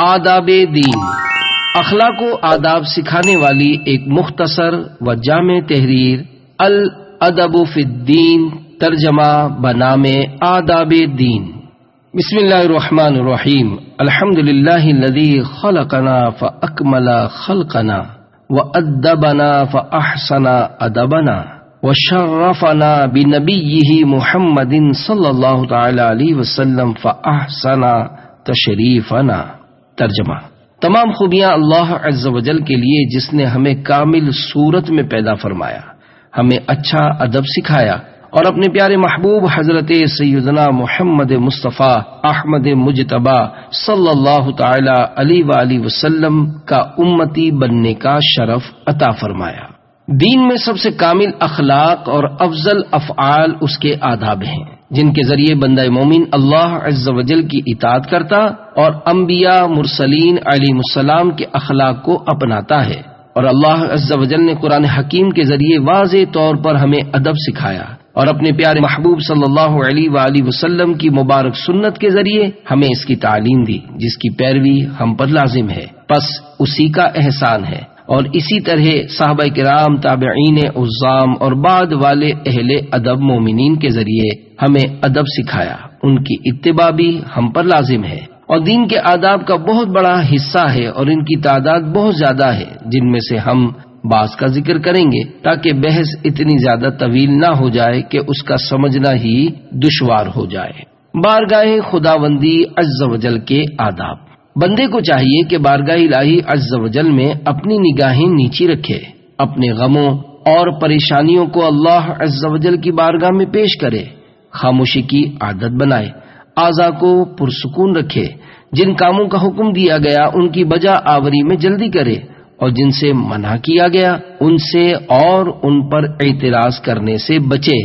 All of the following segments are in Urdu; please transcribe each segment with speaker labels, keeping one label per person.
Speaker 1: آداب دین، اخلاق و آداب سکھانے والی ایک مختصر و جامع تحریر الادب فی الدین، ترجمہ بنام آداب دین۔ بسم اللہ الرحمن الرحیم۔ الحمد للہ الذی خلقنا فاکمل خلقنا وادبنا فاحسن ادبنا وشرفنا بنبیہ محمد صلی اللہ تعالی علیہ وسلم فاحسن تشریفنا۔ ترجمہ: تمام خوبیاں اللہ عز و جل کے لیے جس نے ہمیں کامل صورت میں پیدا فرمایا، ہمیں اچھا ادب سکھایا اور اپنے پیارے محبوب حضرت سیدنا محمد مصطفیٰ احمد مجتبی صلی اللہ تعالی علیہ وآلہ وسلم کا امتی بننے کا شرف عطا فرمایا۔ دین میں سب سے کامل اخلاق اور افضل افعال اس کے آداب ہیں، جن کے ذریعے بندہ مومن اللہ عز و جل کی اطاعت کرتا اور انبیاء مرسلین علیہ السلام کے اخلاق کو اپناتا ہے۔ اور اللہ عز و جل نے قرآن حکیم کے ذریعے واضح طور پر ہمیں ادب سکھایا اور اپنے پیارے محبوب صلی اللہ علیہ وآلہ وسلم کی مبارک سنت کے ذریعے ہمیں اس کی تعلیم دی، جس کی پیروی ہم پر لازم ہے، پس اسی کا احسان ہے۔ اور اسی طرح صحابہ کرام، تابعین عظام اور بعد والے اہل ادب مومنین کے ذریعے ہمیں ادب سکھایا، ان کی اتباع بھی ہم پر لازم ہے۔ اور دین کے آداب کا بہت بڑا حصہ ہے اور ان کی تعداد بہت زیادہ ہے، جن میں سے ہم بعض کا ذکر کریں گے تاکہ بحث اتنی زیادہ طویل نہ ہو جائے کہ اس کا سمجھنا ہی دشوار ہو جائے۔ بارگاہ خداوندی عز و جل کے آداب۔ بندے کو چاہیے کہ بارگاہ الہی عز و جل میں اپنی نگاہیں نیچی رکھے، اپنے غموں اور پریشانیوں کو اللہ عز و جل کی بارگاہ میں پیش کرے، خاموشی کی عادت بنائے، اعضاء کو پرسکون رکھے، جن کاموں کا حکم دیا گیا ان کی بجا آوری میں جلدی کرے اور جن سے منع کیا گیا ان سے اور ان پر اعتراض کرنے سے بچے،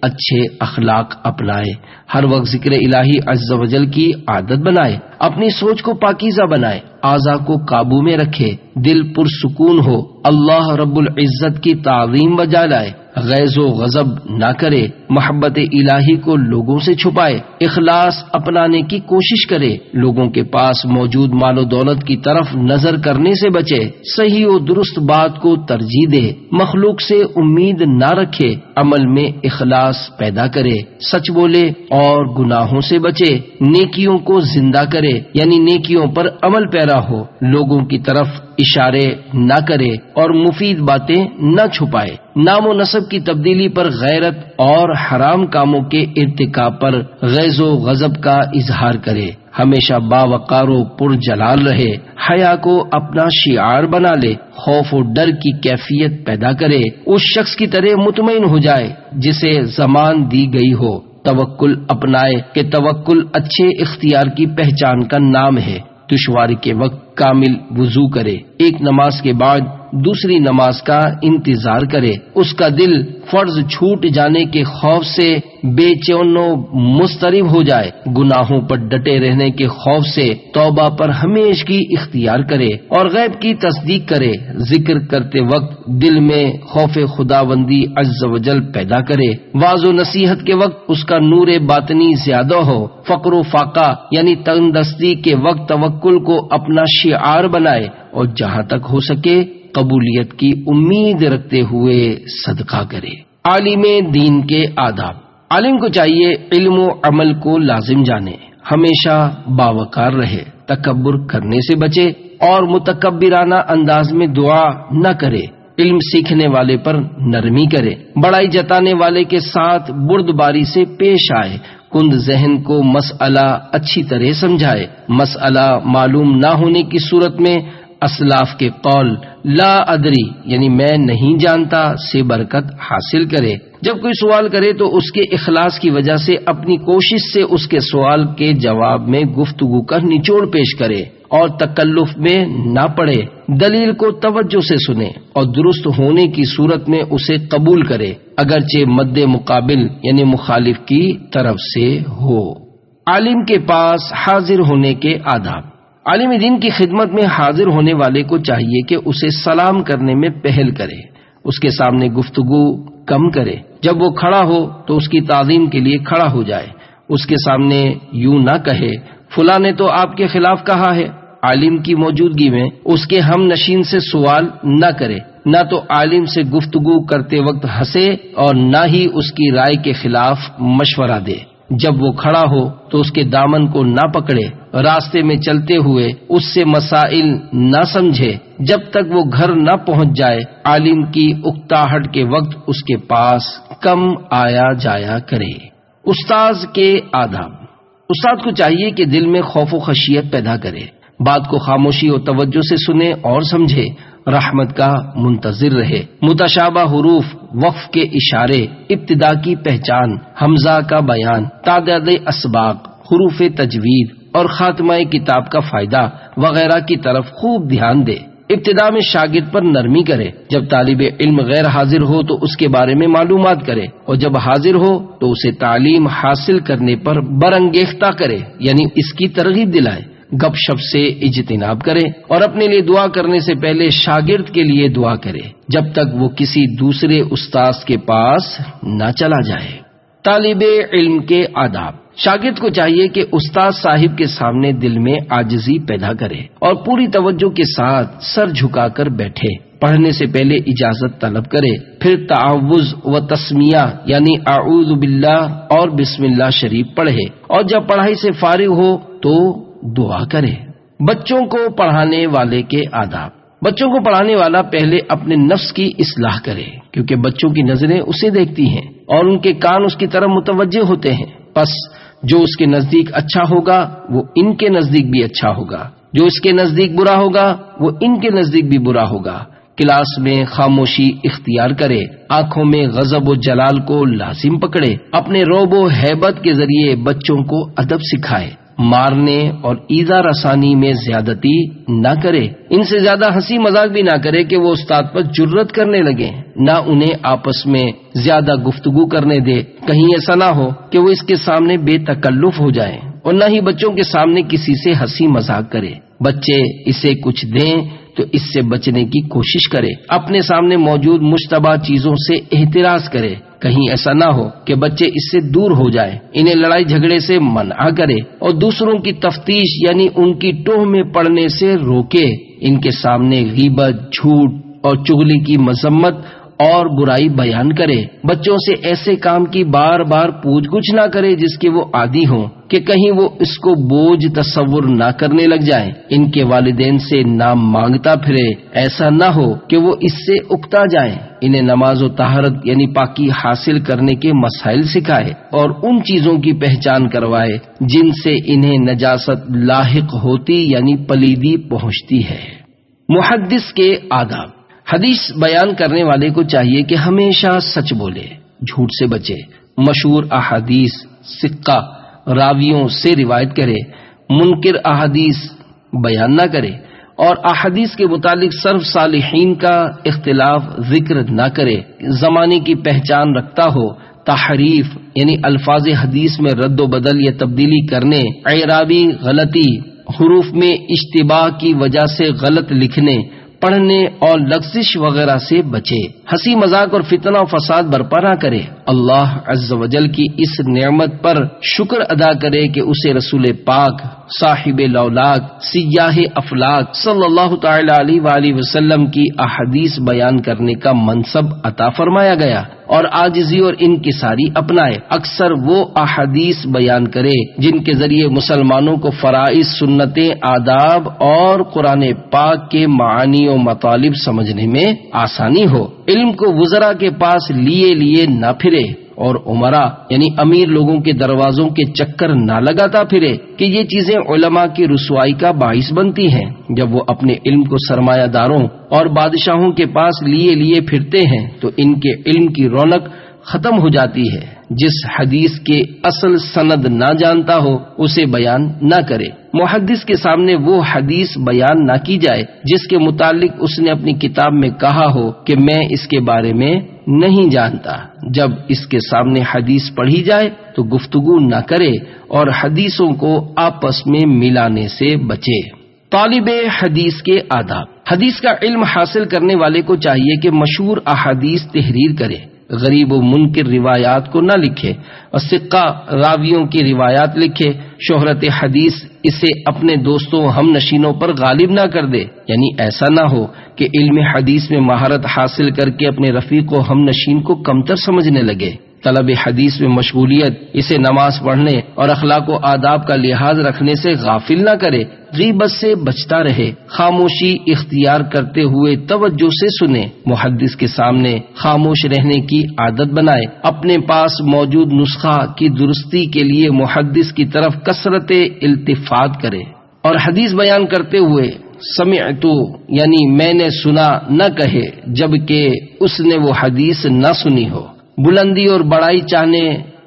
Speaker 1: اچھے اخلاق اپنائے، ہر وقت ذکر الہی عز و جل کی عادت بنائے، اپنی سوچ کو پاکیزہ بنائے، اعضاء کو قابو میں رکھے، دل پرسکون ہو، اللہ رب العزت کی تعظیم بجا لائے، غیظ و غضب نہ کرے، محبت الہی کو لوگوں سے چھپائے، اخلاص اپنانے کی کوشش کرے، لوگوں کے پاس موجود مال و دولت کی طرف نظر کرنے سے بچے، صحیح و درست بات کو ترجیح دے، مخلوق سے امید نہ رکھے، عمل میں اخلاص پیدا کرے، سچ بولے اور گناہوں سے بچے، نیکیوں کو زندہ کرے یعنی نیکیوں پر عمل پیرا ہو، لوگوں کی طرف اشارے نہ کرے اور مفید باتیں نہ چھپائے، نام و نسب کی تبدیلی پر غیرت اور حرام کاموں کے ارتکاب پر غیظ و غضب کا اظہار کرے، ہمیشہ باوقار و پر جلال رہے، حیا کو اپنا شعار بنا لے، خوف و ڈر کی کیفیت پیدا کرے، اس شخص کی طرح مطمئن ہو جائے جسے زمان دی گئی ہو، توکل اپنائے کہ توکل اچھے اختیار کی پہچان کا نام ہے، دشواری کے وقت کامل وضو کرے، ایک نماز کے بعد دوسری نماز کا انتظار کرے، اس کا دل فرض چھوٹ جانے کے خوف سے بے چین و مضطرب ہو جائے، گناہوں پر ڈٹے رہنے کے خوف سے توبہ پر ہمیشگی اختیار کرے اور غیب کی تصدیق کرے، ذکر کرتے وقت دل میں خوف خداوندی عز و جل پیدا کرے، واعظ و نصیحت کے وقت اس کا نور باطنی زیادہ ہو، فقر و فاقہ یعنی تنگدستی کے وقت توکل کو اپنا شعار بنائے اور جہاں تک ہو سکے قبولیت کی امید رکھتے ہوئے صدقہ کرے۔ عالم دین کے آداب۔ عالم کو چاہیے علم و عمل کو لازم جانے، ہمیشہ باوقار رہے، تکبر کرنے سے بچے اور متکبرانہ انداز میں دعا نہ کرے، علم سیکھنے والے پر نرمی کرے، بڑائی جتانے والے کے ساتھ بردباری سے پیش آئے، کند ذہن کو مسئلہ اچھی طرح سمجھائے، مسئلہ معلوم نہ ہونے کی صورت میں اسلاف کے قول لا ادری یعنی میں نہیں جانتا سے برکت حاصل کرے، جب کوئی سوال کرے تو اس کے اخلاص کی وجہ سے اپنی کوشش سے اس کے سوال کے جواب میں گفتگو کا نچوڑ پیش کرے اور تکلف میں نہ پڑے، دلیل کو توجہ سے سنے اور درست ہونے کی صورت میں اسے قبول کرے اگرچہ مد مقابل یعنی مخالف کی طرف سے ہو۔ عالم کے پاس حاضر ہونے کے آداب۔ عالم دین کی خدمت میں حاضر ہونے والے کو چاہیے کہ اسے سلام کرنے میں پہل کرے، اس کے سامنے گفتگو کم کرے، جب وہ کھڑا ہو تو اس کی تعظیم کے لیے کھڑا ہو جائے، اس کے سامنے یوں نہ کہے فلاں نے تو آپ کے خلاف کہا ہے، عالم کی موجودگی میں اس کے ہم نشین سے سوال نہ کرے، نہ تو عالم سے گفتگو کرتے وقت ہنسے اور نہ ہی اس کی رائے کے خلاف مشورہ دے۔ جب وہ کھڑا ہو تو اس کے دامن کو نہ پکڑے، راستے میں چلتے ہوئے اس سے مسائل نہ سمجھے، جب تک وہ گھر نہ پہنچ جائے عالم کی اکتاہٹ کے وقت اس کے پاس کم آیا جایا کرے۔ استاذ کے آداب۔ استاد کو چاہیے کہ دل میں خوف و خشیت پیدا کرے، بات کو خاموشی اور توجہ سے سنے اور سمجھے، رحمت کا منتظر رہے، متشابہ حروف، وقف کے اشارے، ابتدا کی پہچان، حمزہ کا بیان، تعداد اسباق، حروف تجوید اور خاتمہ کتاب کا فائدہ وغیرہ کی طرف خوب دھیان دے۔ ابتدا میں شاگرد پر نرمی کرے، جب طالب علم غیر حاضر ہو تو اس کے بارے میں معلومات کرے، اور جب حاضر ہو تو اسے تعلیم حاصل کرنے پر برانگیختہ کرے، یعنی اس کی ترغیب دلائے، گپ شپ سے اجتناب کرے اور اپنے لیے دعا کرنے سے پہلے شاگرد کے لیے دعا کرے جب تک وہ کسی دوسرے استاذ کے پاس نہ چلا جائے۔ طالب علم کے آداب۔ شاگرد کو چاہیے کہ استاذ صاحب کے سامنے دل میں عاجزی پیدا کرے اور پوری توجہ کے ساتھ سر جھکا کر بیٹھے، پڑھنے سے پہلے اجازت طلب کرے، پھر تعوذ و تسمیہ یعنی اعوذ باللہ اور بسم اللہ شریف پڑھے، اور جب پڑھائی سے فارغ ہو تو دعا کرے۔ بچوں کو پڑھانے والے کے آداب۔ بچوں کو پڑھانے والا پہلے اپنے نفس کی اصلاح کرے، کیونکہ بچوں کی نظریں اسے دیکھتی ہیں اور ان کے کان اس کی طرف متوجہ ہوتے ہیں، پس جو اس کے نزدیک اچھا ہوگا وہ ان کے نزدیک بھی اچھا ہوگا، جو اس کے نزدیک برا ہوگا وہ ان کے نزدیک بھی برا ہوگا۔ کلاس میں خاموشی اختیار کرے، آنکھوں میں غضب و جلال کو لازم پکڑے، اپنے روب و ہیبت کے ذریعے بچوں کو ادب سکھائے، مارنے اور ایذا رسانی میں زیادتی نہ کرے، ان سے زیادہ ہنسی مذاق بھی نہ کرے کہ وہ استاد پر جرت کرنے لگے، نہ انہیں آپس میں زیادہ گفتگو کرنے دے، کہیں ایسا نہ ہو کہ وہ اس کے سامنے بے تکلف ہو جائیں، اور نہ ہی بچوں کے سامنے کسی سے ہنسی مذاق کرے۔ بچے اسے کچھ دیں تو اس سے بچنے کی کوشش کرے، اپنے سامنے موجود مشتبہ چیزوں سے احتراز کرے، کہیں ایسا نہ ہو کہ بچے اس سے دور ہو جائیں، انہیں لڑائی جھگڑے سے منع کرے اور دوسروں کی تفتیش یعنی ان کی ٹوہ میں پڑنے سے روکے، ان کے سامنے غیبت، جھوٹ اور چغلی کی مذمت اور برائی بیان کرے۔ بچوں سے ایسے کام کی بار بار پوچھ گچھ نہ کرے جس کے وہ عادی ہوں کہ کہیں وہ اس کو بوجھ تصور نہ کرنے لگ جائیں۔ ان کے والدین سے نام مانگتا پھرے، ایسا نہ ہو کہ وہ اس سے اکتا جائیں۔ انہیں نماز و طہارت یعنی پاکی حاصل کرنے کے مسائل سکھائے اور ان چیزوں کی پہچان کروائے جن سے انہیں نجاست لاحق ہوتی یعنی پلیدی پہنچتی ہے۔ محدث کے آداب۔ حدیث بیان کرنے والے کو چاہیے کہ ہمیشہ سچ بولے، جھوٹ سے بچے، مشہور احادیث ثقہ راویوں سے روایت کرے، منکر احادیث بیان نہ کرے اور احادیث کے متعلق سلف صالحین کا اختلاف ذکر نہ کرے، زمانے کی پہچان رکھتا ہو، تحریف یعنی الفاظ حدیث میں رد و بدل یا تبدیلی کرنے، اعرابی غلطی، حروف میں اشتباہ کی وجہ سے غلط لکھنے، پڑھنے اور لغزش وغیرہ سے بچے، ہنسی مذاق اور فتنہ و فساد برپا نہ کرے، اللہ عز و جل کی اس نعمت پر شکر ادا کرے کہ اسے رسول پاک صاحب لولاک سیاح افلاک صلی اللہ تعالی علیہ وآلہ وسلم کی احادیث بیان کرنے کا منصب عطا فرمایا گیا اور عاجزی اور انکساری اپنائے، اکثر وہ احادیث بیان کرے جن کے ذریعے مسلمانوں کو فرائض، سنتیں، آداب اور قرآن پاک کے معانی و مطالب سمجھنے میں آسانی ہو، علم کو وزراء کے پاس لیے نہ پھرے اور عمراء یعنی امیر لوگوں کے دروازوں کے چکر نہ لگاتا پھرے کہ یہ چیزیں علماء کی رسوائی کا باعث بنتی ہیں۔ جب وہ اپنے علم کو سرمایہ داروں اور بادشاہوں کے پاس لیے پھرتے ہیں تو ان کے علم کی رونق ختم ہو جاتی ہے۔ جس حدیث کے اصل سند نہ جانتا ہو اسے بیان نہ کرے۔ محدث کے سامنے وہ حدیث بیان نہ کی جائے جس کے متعلق اس نے اپنی کتاب میں کہا ہو کہ میں اس کے بارے میں نہیں جانتا۔ جب اس کے سامنے حدیث پڑھی جائے تو گفتگو نہ کرے اور حدیثوں کو آپس میں ملانے سے بچے۔ طالب حدیث کے آداب۔ حدیث کا علم حاصل کرنے والے کو چاہیے کہ مشہور احادیث تحریر کرے، غریب و منکر روایات کو نہ لکھے اور ثقہ راویوں کی روایات لکھے۔ شہرت حدیث اسے اپنے دوستوں ہم نشینوں پر غالب نہ کر دے، یعنی ایسا نہ ہو کہ علم حدیث میں مہارت حاصل کر کے اپنے رفیق و ہم نشین کو کمتر سمجھنے لگے۔ طلب حدیث میں مشغولیت اسے نماز پڑھنے اور اخلاق و آداب کا لحاظ رکھنے سے غافل نہ کرے، غیبت سے بچتا رہے، خاموشی اختیار کرتے ہوئے توجہ سے سنے، محدث کے سامنے خاموش رہنے کی عادت بنائے، اپنے پاس موجود نسخہ کی درستی کے لیے محدث کی طرف کثرت التفات کرے، اور حدیث بیان کرتے ہوئے سمعت یعنی میں نے سنا نہ کہے جبکہ اس نے وہ حدیث نہ سنی ہو۔ بلندی اور بڑائی چاہنے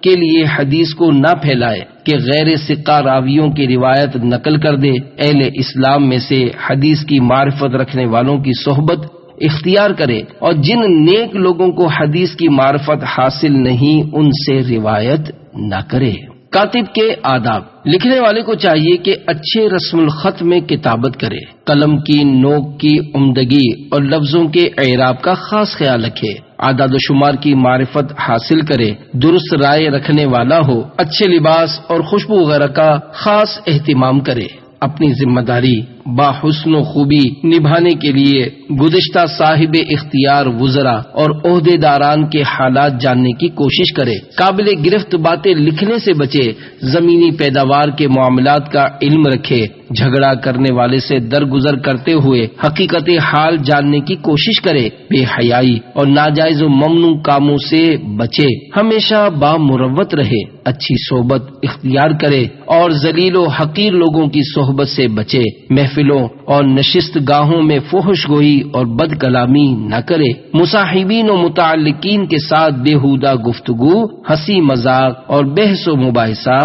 Speaker 1: کے لیے حدیث کو نہ پھیلائے کہ غیر ثقہ راویوں کی روایت نقل کر دے۔ اہل اسلام میں سے حدیث کی معرفت رکھنے والوں کی صحبت اختیار کرے اور جن نیک لوگوں کو حدیث کی معرفت حاصل نہیں ان سے روایت نہ کرے۔ کاتب کے آداب: لکھنے والے کو چاہیے کہ اچھے رسم الخط میں کتابت کرے، قلم کی نوک کی عمدگی اور لفظوں کے اعراب کا خاص خیال رکھے، اعداد و شمار کی معرفت حاصل کرے، درست رائے رکھنے والا ہو، اچھے لباس اور خوشبو وغیرہ کا خاص اہتمام کرے، اپنی ذمہ داری باحسن و خوبی نبھانے کے لیے گزشتہ صاحب اختیار وزراء اور عہدے داران کے حالات جاننے کی کوشش کرے، قابل گرفت باتیں لکھنے سے بچے، زمینی پیداوار کے معاملات کا علم رکھے، جھگڑا کرنے والے سے درگزر کرتے ہوئے حقیقت حال جاننے کی کوشش کرے، بے حیائی اور ناجائز و ممنوع کاموں سے بچے، ہمیشہ بامروت رہے، اچھی صحبت اختیار کرے اور ذلیل و حقیر لوگوں کی صحبت سے بچے، محفلوں اور نشست گاہوں میں فحش گوئی اور بد کلامی نہ کرے، مصاحبین و متعلقین کے ساتھ بےہودہ گفتگو، ہنسی مذاق اور بحث و مباحثہ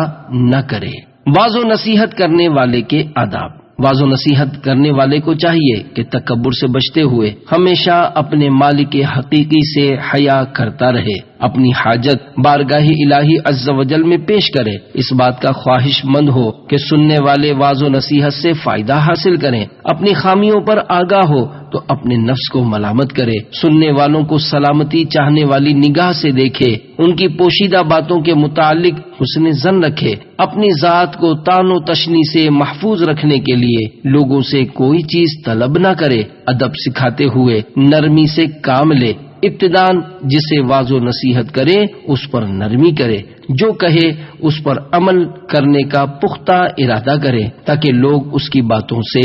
Speaker 1: نہ کرے۔ واعظ و نصیحت کرنے والے کے آداب: واعظ و نصیحت کرنے والے کو چاہیے کہ تکبر سے بچتے ہوئے ہمیشہ اپنے مالک حقیقی سے حیا کرتا رہے، اپنی حاجت بارگاہ الہی عز و جل میں پیش کرے، اس بات کا خواہش مند ہو کہ سننے والے واعظ و نصیحت سے فائدہ حاصل کریں، اپنی خامیوں پر آگاہ ہو تو اپنے نفس کو ملامت کرے، سننے والوں کو سلامتی چاہنے والی نگاہ سے دیکھے، ان کی پوشیدہ باتوں کے متعلق حسن ظن رکھے، اپنی ذات کو تان و تشنی سے محفوظ رکھنے کے لیے لوگوں سے کوئی چیز طلب نہ کرے، ادب سکھاتے ہوئے نرمی سے کام لے، ابتداً جسے واعظ و نصیحت کرے اس پر نرمی کرے، جو کہے اس پر عمل کرنے کا پختہ ارادہ کرے تاکہ لوگ اس کی باتوں سے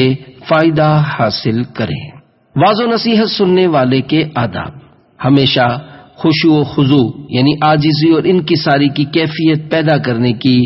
Speaker 1: فائدہ حاصل کریں۔ واعظ و نصیحت سننے والے کے آداب: ہمیشہ خشوع و خضوع یعنی عاجزی اور انکساری کی کیفیت پیدا کرنے کی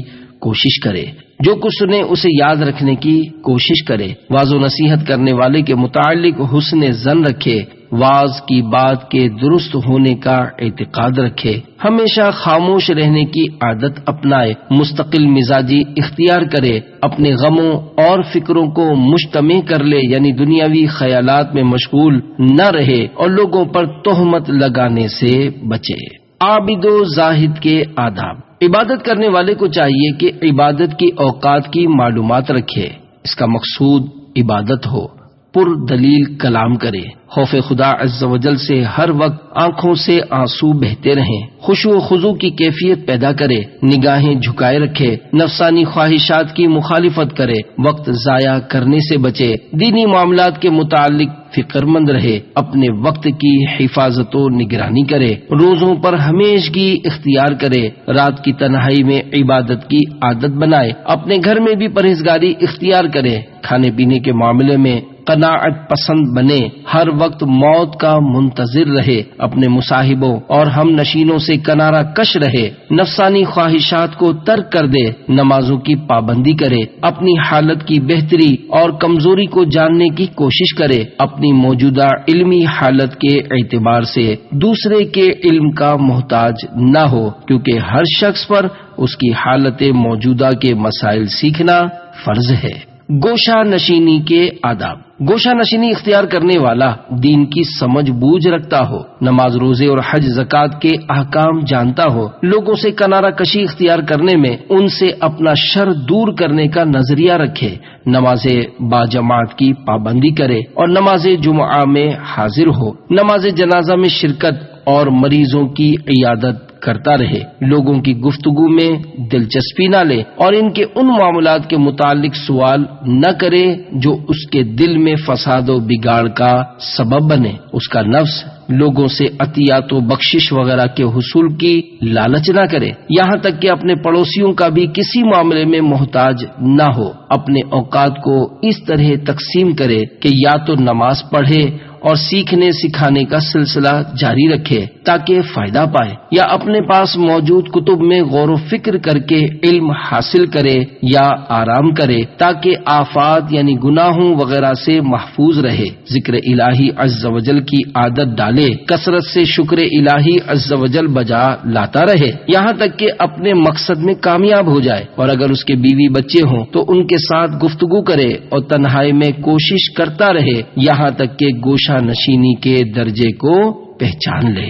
Speaker 1: کوشش کرے، جو کچھ سنے اسے یاد رکھنے کی کوشش کرے، واعظ و نصیحت کرنے والے کے متعلق حسن ظن رکھے، واعظ کی بات کے درست ہونے کا اعتقاد رکھے، ہمیشہ خاموش رہنے کی عادت اپنائے، مستقل مزاجی اختیار کرے، اپنے غموں اور فکروں کو مجتمع کر لے یعنی دنیاوی خیالات میں مشغول نہ رہے اور لوگوں پر تہمت لگانے سے بچے۔ عابد و زاہد کے آداب: عبادت کرنے والے کو چاہیے کہ عبادت کی اوقات کی معلومات رکھے، اس کا مقصود عبادت ہو، پر دلیل کلام کرے، خوف خدا عز و جل سے ہر وقت آنکھوں سے آنسو بہتے رہیں، خشوع و خضوع کی کیفیت پیدا کرے، نگاہیں جھکائے رکھے، نفسانی خواہشات کی مخالفت کرے، وقت ضائع کرنے سے بچے، دینی معاملات کے متعلق فکر مند رہے، اپنے وقت کی حفاظت و نگرانی کرے، روزوں پر ہمیشگی اختیار کرے، رات کی تنہائی میں عبادت کی عادت بنائے، اپنے گھر میں بھی پرہیزگاری اختیار کرے، کھانے پینے کے معاملے میں قناعت پسند بنے، ہر وقت موت کا منتظر رہے، اپنے مصاحبوں اور ہم نشینوں سے کنارہ کش رہے، نفسانی خواہشات کو ترک کر دے، نمازوں کی پابندی کرے، اپنی حالت کی بہتری اور کمزوری کو جاننے کی کوشش کرے، اپنی موجودہ علمی حالت کے اعتبار سے دوسرے کے علم کا محتاج نہ ہو، کیونکہ ہر شخص پر اس کی حالت موجودہ کے مسائل سیکھنا فرض ہے۔ گوشہ نشینی کے آداب: گوشہ نشینی اختیار کرنے والا دین کی سمجھ بوجھ رکھتا ہو، نماز روزے اور حج زکوٰۃ کے احکام جانتا ہو، لوگوں سے کنارہ کشی اختیار کرنے میں ان سے اپنا شر دور کرنے کا نظریہ رکھے، نماز باجماعت کی پابندی کرے اور نماز جمعہ میں حاضر ہو، نماز جنازہ میں شرکت اور مریضوں کی عیادت کرتا رہے، لوگوں کی گفتگو میں دلچسپی نہ لے اور ان کے ان معاملات کے متعلق سوال نہ کرے جو اس کے دل میں فساد و بگاڑ کا سبب بنے، اس کا نفس لوگوں سے عطیات و بخشش وغیرہ کے حصول کی لالچ نہ کرے، یہاں تک کہ اپنے پڑوسیوں کا بھی کسی معاملے میں محتاج نہ ہو، اپنے اوقات کو اس طرح تقسیم کرے کہ یا تو نماز پڑھے اور سیکھنے سکھانے کا سلسلہ جاری رکھے تاکہ فائدہ پائے، یا اپنے پاس موجود کتب میں غور و فکر کر کے علم حاصل کرے یا آرام کرے تاکہ آفات یعنی گناہوں وغیرہ سے محفوظ رہے، ذکر الہی عز و جل کی عادت ڈالے، کثرت سے شکر الہی عز و جل بجا لاتا رہے یہاں تک کہ اپنے مقصد میں کامیاب ہو جائے، اور اگر اس کے بیوی بچے ہوں تو ان کے ساتھ گفتگو کرے اور تنہائی میں کوشش کرتا رہے یہاں تک کہ گوشہ نشینی کے درجے کو پہچان لے۔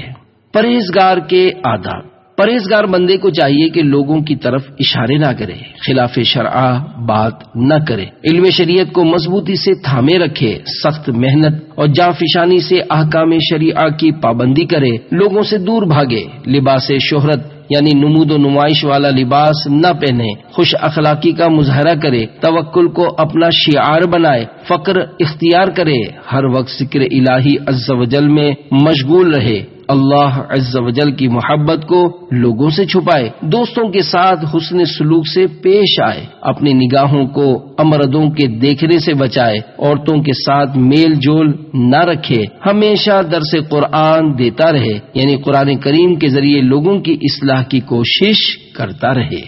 Speaker 1: پرہیزگار کے آداب۔ پرہیزگار بندے کو چاہیے کہ لوگوں کی طرف اشارے نہ کرے، خلاف شرع بات نہ کرے، علم شریعت کو مضبوطی سے تھامے رکھے، سخت محنت اور جانفشانی سے احکام شریعہ کی پابندی کرے، لوگوں سے دور بھاگے، لباس شہرت یعنی نمود و نمائش والا لباس نہ پہنے، خوش اخلاقی کا مظاہرہ کرے، توکل کو اپنا شعار بنائے، فقر اختیار کرے، ہر وقت ذکر الہی عز و جل میں مشغول رہے، اللہ عز و جل کی محبت کو لوگوں سے چھپائے، دوستوں کے ساتھ حسن سلوک سے پیش آئے، اپنی نگاہوں کو امردوں کے دیکھنے سے بچائے، عورتوں کے ساتھ میل جول نہ رکھے، ہمیشہ درس قرآن دیتا رہے یعنی قرآن کریم کے ذریعے لوگوں کی اصلاح کی کوشش کرتا رہے۔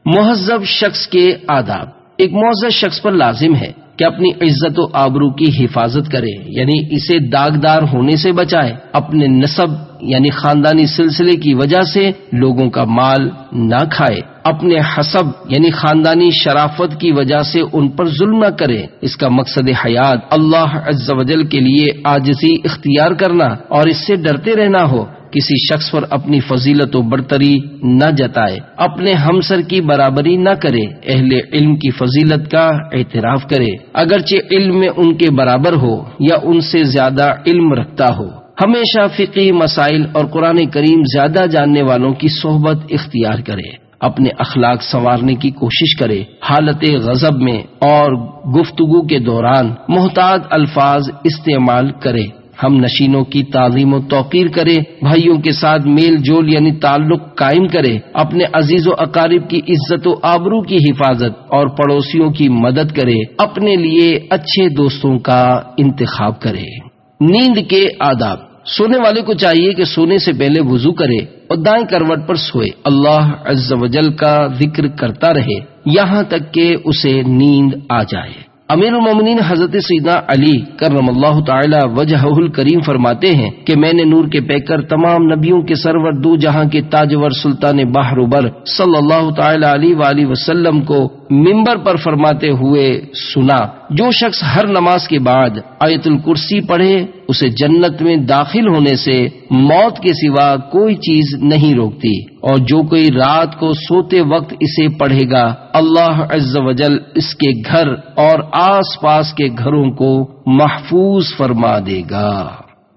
Speaker 1: مہذب شخص کے آداب۔ ایک مہذب شخص پر لازم ہے کہ اپنی عزت و آبرو کی حفاظت کرے یعنی اسے داغدار ہونے سے بچائے، اپنے نسب یعنی خاندانی سلسلے کی وجہ سے لوگوں کا مال نہ کھائے، اپنے حسب یعنی خاندانی شرافت کی وجہ سے ان پر ظلم نہ کرے، اس کا مقصد حیات اللہ عز و جل کے لیے عاجزی اختیار کرنا اور اس سے ڈرتے رہنا ہو، کسی شخص پر اپنی فضیلت و برتری نہ جتائے، اپنے ہمسر کی برابری نہ کرے، اہل علم کی فضیلت کا اعتراف کرے اگرچہ علم میں ان کے برابر ہو یا ان سے زیادہ علم رکھتا ہو، ہمیشہ فقہی مسائل اور قرآن کریم زیادہ جاننے والوں کی صحبت اختیار کرے، اپنے اخلاق سنوارنے کی کوشش کرے، حالت غضب میں اور گفتگو کے دوران محتاط الفاظ استعمال کرے، ہم نشینوں کی تعظیم و توقیر کرے، بھائیوں کے ساتھ میل جول یعنی تعلق قائم کرے، اپنے عزیز و اقارب کی عزت و آبرو کی حفاظت اور پڑوسیوں کی مدد کرے، اپنے لیے اچھے دوستوں کا انتخاب کرے۔ نیند کے آداب۔ سونے والے کو چاہیے کہ سونے سے پہلے وضو کرے اور دائیں کروٹ پر سوئے، اللہ عز و جل کا ذکر کرتا رہے یہاں تک کہ اسے نیند آ جائے۔ امیر المومنین حضرت سیدنا علی کرم اللہ تعالی وجہہ الکریم فرماتے ہیں کہ میں نے نور کے پیکر تمام نبیوں کے سرور دو جہاں کے تاجور سلطان بحر و بر صلی اللہ تعالی علیہ وآلہ وسلم کو منبر پر فرماتے ہوئے سنا، جو شخص ہر نماز کے بعد آیت الکرسی پڑھے اسے جنت میں داخل ہونے سے موت کے سوا کوئی چیز نہیں روکتی، اور جو کوئی رات کو سوتے وقت اسے پڑھے گا اللہ عز و جل اس کے گھر اور آس پاس کے گھروں کو محفوظ فرما دے گا۔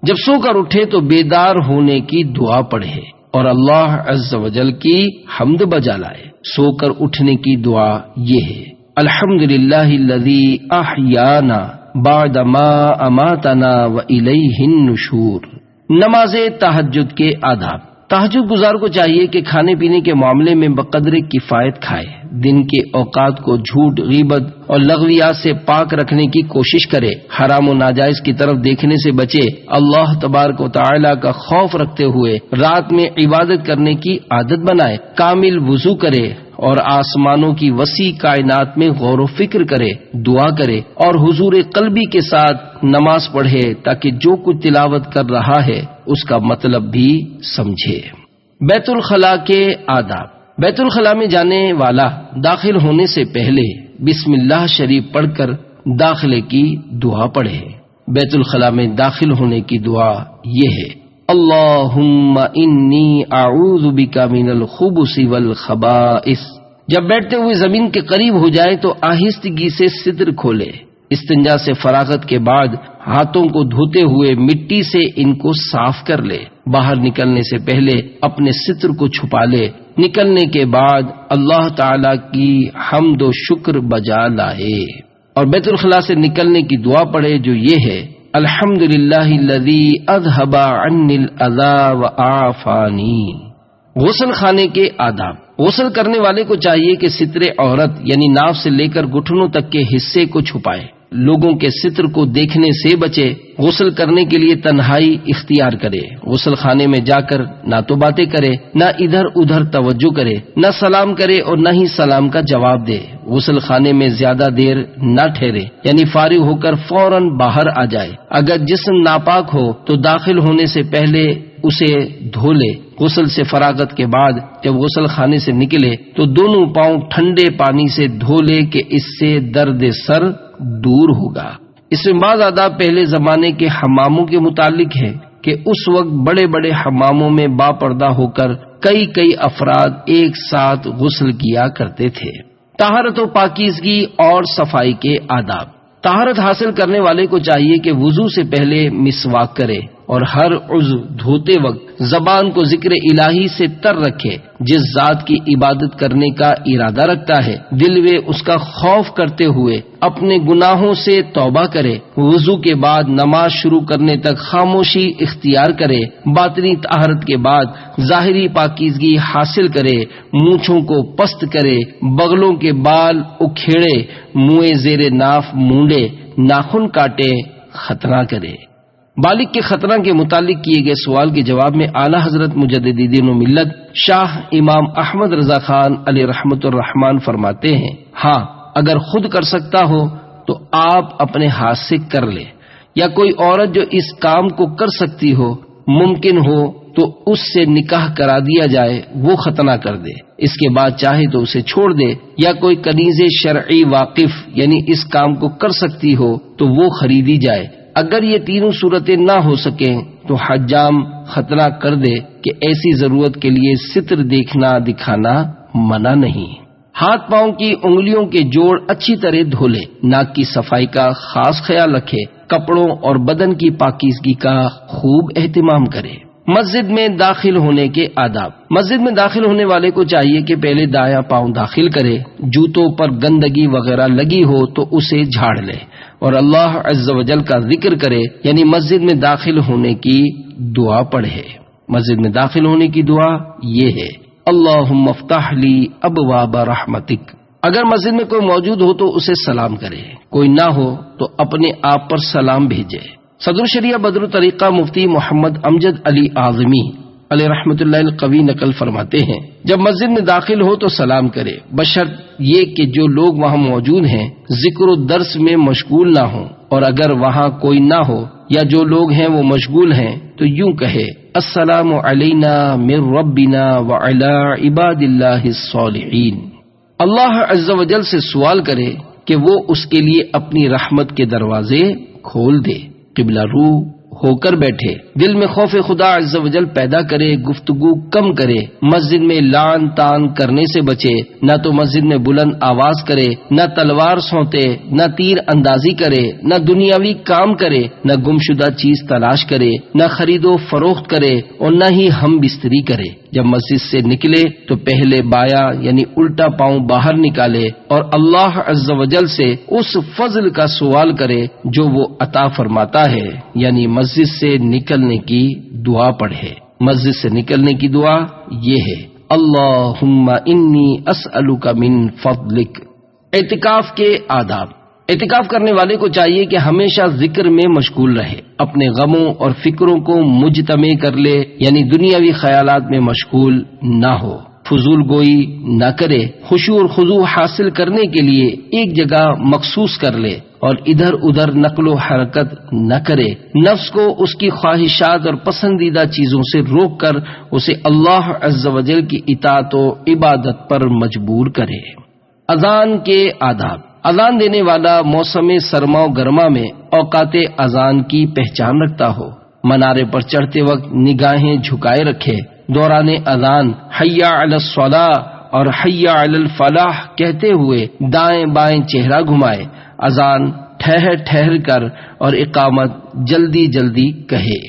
Speaker 1: جب سو کر اٹھے تو بیدار ہونے کی دعا پڑھے اور اللہ عز و جل کی حمد بجا لائے۔ سو کر اٹھنے کی دعا یہ ہے: الحمدللہ الذی احیانا بعد ما اماتنا والیہ النشور۔ نماز تہجد کے آداب۔ تہجد گزار کو چاہیے کہ کھانے پینے کے معاملے میں بقدر کفایت کھائے، دن کے اوقات کو جھوٹ، غیبت اور لغویات سے پاک رکھنے کی کوشش کرے، حرام و ناجائز کی طرف دیکھنے سے بچے، اللہ تبارک و تعالی کا خوف رکھتے ہوئے رات میں عبادت کرنے کی عادت بنائے، کامل وضو کرے اور آسمانوں کی وسیع کائنات میں غور و فکر کرے، دعا کرے اور حضور قلبی کے ساتھ نماز پڑھے تاکہ جو کچھ تلاوت کر رہا ہے اس کا مطلب بھی سمجھے۔ بیت الخلاء کے آداب۔ بیت الخلاء میں جانے والا داخل ہونے سے پہلے بسم اللہ شریف پڑھ کر داخلے کی دعا پڑھے۔ بیت الخلاء میں داخل ہونے کی دعا یہ ہے: اللہم انی اعوذ بک من الخبث والخبائث۔ جب بیٹھتے ہوئے زمین کے قریب ہو جائے تو آہستگی سے صدر کھولے، استنجا سے فراغت کے بعد ہاتھوں کو دھوتے ہوئے مٹی سے ان کو صاف کر لے، باہر نکلنے سے پہلے اپنے ستر کو چھپا لے، نکلنے کے بعد اللہ تعالی کی حمد و شکر بجا لائے اور بیت الخلاء سے نکلنے کی دعا پڑھے جو یہ ہے: الحمدللہ الذی اذھب عنی الاذی وعافانی۔ غسل خانے کے آداب۔ غسل کرنے والے کو چاہیے کہ ستر عورت یعنی ناف سے لے کر گھٹنوں تک کے حصے کو چھپائے، لوگوں کے ستر کو دیکھنے سے بچے، غسل کرنے کے لیے تنہائی اختیار کرے، غسل خانے میں جا کر نہ تو باتیں کرے، نہ ادھر ادھر توجہ کرے، نہ سلام کرے اور نہ ہی سلام کا جواب دے، غسل خانے میں زیادہ دیر نہ ٹھہرے یعنی فارغ ہو کر فوراً باہر آ جائے، اگر جسم ناپاک ہو تو داخل ہونے سے پہلے اسے دھو لے، غسل سے فراغت کے بعد جب غسل خانے سے نکلے تو دونوں پاؤں ٹھنڈے پانی سے دھو لے کہ اس سے درد سر دور ہوگا۔ اس میں بعض آداب پہلے زمانے کے حماموں کے متعلق ہے کہ اس وقت بڑے بڑے حماموں میں با پردہ ہو کر کئی افراد ایک ساتھ غسل کیا کرتے تھے۔ طہارت و پاکیزگی اور صفائی کے آداب۔ طہارت حاصل کرنے والے کو چاہیے کہ وضو سے پہلے مسواک کرے اور ہر عضو دھوتے وقت زبان کو ذکر الہی سے تر رکھے، جس ذات کی عبادت کرنے کا ارادہ رکھتا ہے دل میں اس کا خوف کرتے ہوئے اپنے گناہوں سے توبہ کرے، وضو کے بعد نماز شروع کرنے تک خاموشی اختیار کرے، باطنی طہارت کے بعد ظاہری پاکیزگی حاصل کرے، مونچھوں کو پست کرے، بغلوں کے بال اکھیڑے، منہ زیر ناف مونڈے، ناخن کاٹے، ختنہ کرے۔ بالغ کے ختنہ کے متعلق کیے گئے سوال کے جواب میں اعلی حضرت مجدد دین و ملت شاہ امام احمد رضا خان علیہ رحمت الرحمان فرماتے ہیں: ہاں، اگر خود کر سکتا ہو تو آپ اپنے ہاتھ سے کر لے، یا کوئی عورت جو اس کام کو کر سکتی ہو ممکن ہو تو اس سے نکاح کرا دیا جائے، وہ ختنہ کر دے، اس کے بعد چاہے تو اسے چھوڑ دے، یا کوئی کنیز شرعی واقف یعنی اس کام کو کر سکتی ہو تو وہ خریدی جائے۔ اگر یہ تینوں صورتیں نہ ہو سکیں تو حجام ختنہ کر دے کہ ایسی ضرورت کے لیے ستر دیکھنا دکھانا منع نہیں۔ ہاتھ پاؤں کی انگلیوں کے جوڑ اچھی طرح دھو لے، ناک کی صفائی کا خاص خیال رکھے، کپڑوں اور بدن کی پاکیزگی کا خوب اہتمام کرے۔ مسجد میں داخل ہونے کے آداب۔ مسجد میں داخل ہونے والے کو چاہیے کہ پہلے دایاں پاؤں داخل کرے، جوتوں پر گندگی وغیرہ لگی ہو تو اسے جھاڑ لے اور اللہ عز و جل کا ذکر کرے، یعنی مسجد میں داخل ہونے کی دعا پڑھے۔ مسجد میں داخل ہونے کی دعا یہ ہے: اللہم افتح لی ابواب رحمتک۔ اگر مسجد میں کوئی موجود ہو تو اسے سلام کرے، کوئی نہ ہو تو اپنے آپ پر سلام بھیجے۔ صدر شریعہ بدر الطریقہ مفتی محمد امجد علی اعظمی علیہ رحمت اللہ القوی نقل فرماتے ہیں: جب مسجد میں داخل ہو تو سلام کرے، بشرط یہ کہ جو لوگ وہاں موجود ہیں ذکر و درس میں مشغول نہ ہوں، اور اگر وہاں کوئی نہ ہو یا جو لوگ ہیں وہ مشغول ہیں تو یوں کہے: السلام علینا من ربنا وعلی عباد اللہ الصالحین۔ اللہ عز و جل سے سوال کرے کہ وہ اس کے لیے اپنی رحمت کے دروازے کھول دے، قبلہ رو ہو کر بیٹھے، دل میں خوف خدا عز و جل پیدا کرے، گفتگو کم کرے، مسجد میں لعن تان کرنے سے بچے، نہ تو مسجد میں بلند آواز کرے، نہ تلوار سونتے، نہ تیر اندازی کرے، نہ دنیاوی کام کرے، نہ گمشدہ چیز تلاش کرے، نہ خرید و فروخت کرے اور نہ ہی ہم بستری کرے۔ جب مسجد سے نکلے تو پہلے بایاں یعنی الٹا پاؤں باہر نکالے اور اللہ عز و جل سے اس فضل کا سوال کرے جو وہ عطا فرماتا ہے، یعنی مسجد سے نکلنے کی دعا پڑھے۔ مسجد سے نکلنے کی دعا یہ ہے: اللہم انی اسألک من فضلک۔ اعتکاف کے آداب۔ اعتکاف کرنے والے کو چاہیے کہ ہمیشہ ذکر میں مشغول رہے، اپنے غموں اور فکروں کو مجتمع کر لے، یعنی دنیاوی خیالات میں مشغول نہ ہو، فضول گوئی نہ کرے، خشوع اور خضوع حاصل کرنے کے لیے ایک جگہ مخصوص کر لے اور ادھر ادھر نقل و حرکت نہ کرے، نفس کو اس کی خواہشات اور پسندیدہ چیزوں سے روک کر اسے اللہ عز و جل کی اطاعت و عبادت پر مجبور کرے۔ اذان کے آداب۔ اذان دینے والا موسم سرما و گرما میں اوقات اذان کی پہچان رکھتا ہو، منارے پر چڑھتے وقت نگاہیں جھکائے رکھے، دوران اذان حی علی الصلاۃ اور حی علی الفلاح کہتے ہوئے دائیں بائیں چہرہ گھمائے، اذان ٹھہر ٹھہر کر اور اقامت جلدی جلدی کہے۔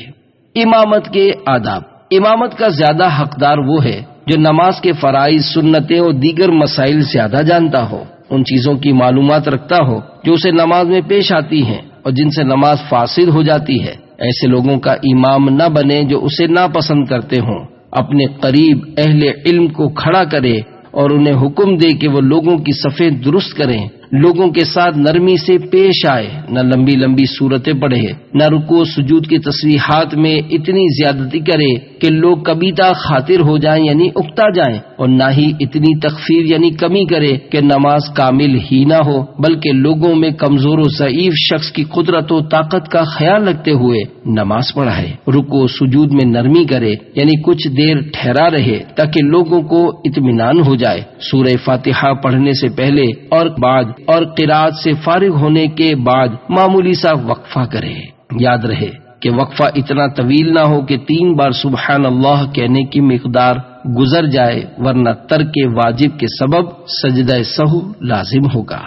Speaker 1: امامت کے آداب۔ امامت کا زیادہ حقدار وہ ہے جو نماز کے فرائض، سنتیں اور دیگر مسائل زیادہ جانتا ہو، ان چیزوں کی معلومات رکھتا ہو جو اسے نماز میں پیش آتی ہیں اور جن سے نماز فاسد ہو جاتی ہے۔ ایسے لوگوں کا امام نہ بنے جو اسے ناپسند کرتے ہوں۔ اپنے قریب اہل علم کو کھڑا کرے اور انہیں حکم دے کہ وہ لوگوں کی صفیں درست کریں، لوگوں کے ساتھ نرمی سے پیش آئے، نہ لمبی لمبی صورتیں پڑھے، نہ رکوع سجود کی تسبیحات میں اتنی زیادتی کرے کہ لوگ کبیتہ خاطر ہو جائیں یعنی اکتا جائیں، اور نہ ہی اتنی تخفیر یعنی کمی کرے کہ نماز کامل ہی نہ ہو، بلکہ لوگوں میں کمزور و ضعیف شخص کی قدرت و طاقت کا خیال رکھتے ہوئے نماز پڑھائے۔ رکوع سجود میں نرمی کرے یعنی کچھ دیر ٹھہرا رہے تاکہ لوگوں کو اطمینان ہو جائے۔ سورہ فاتحہ پڑھنے سے پہلے اور بعد اور قرات سے فارغ ہونے کے بعد معمولی سا وقفہ کرے۔ یاد رہے کہ وقفہ اتنا طویل نہ ہو کہ 3 بار سبحان اللہ کہنے کی مقدار گزر جائے، ورنہ ترک واجب کے سبب سجدہ سہو لازم ہوگا۔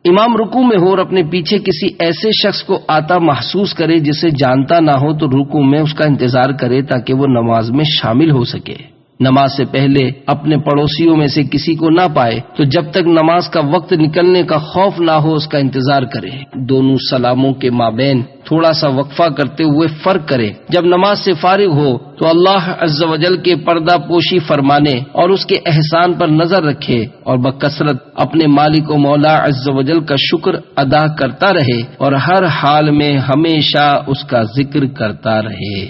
Speaker 1: امام رکوع میں ہو اور اپنے پیچھے کسی ایسے شخص کو آتا محسوس کرے جسے جانتا نہ ہو تو رکوع میں اس کا انتظار کرے تاکہ وہ نماز میں شامل ہو سکے۔ نماز سے پہلے اپنے پڑوسیوں میں سے کسی کو نہ پائے تو جب تک نماز کا وقت نکلنے کا خوف نہ ہو اس کا انتظار کرے۔ دونوں سلاموں کے مابین تھوڑا سا وقفہ کرتے ہوئے فرق کرے۔ جب نماز سے فارغ ہو تو اللہ عز و جل کے پردہ پوشی فرمانے اور اس کے احسان پر نظر رکھے اور بکثرت اپنے مالک و مولا عز و جل کا شکر ادا کرتا رہے اور ہر حال میں ہمیشہ اس کا ذکر کرتا رہے۔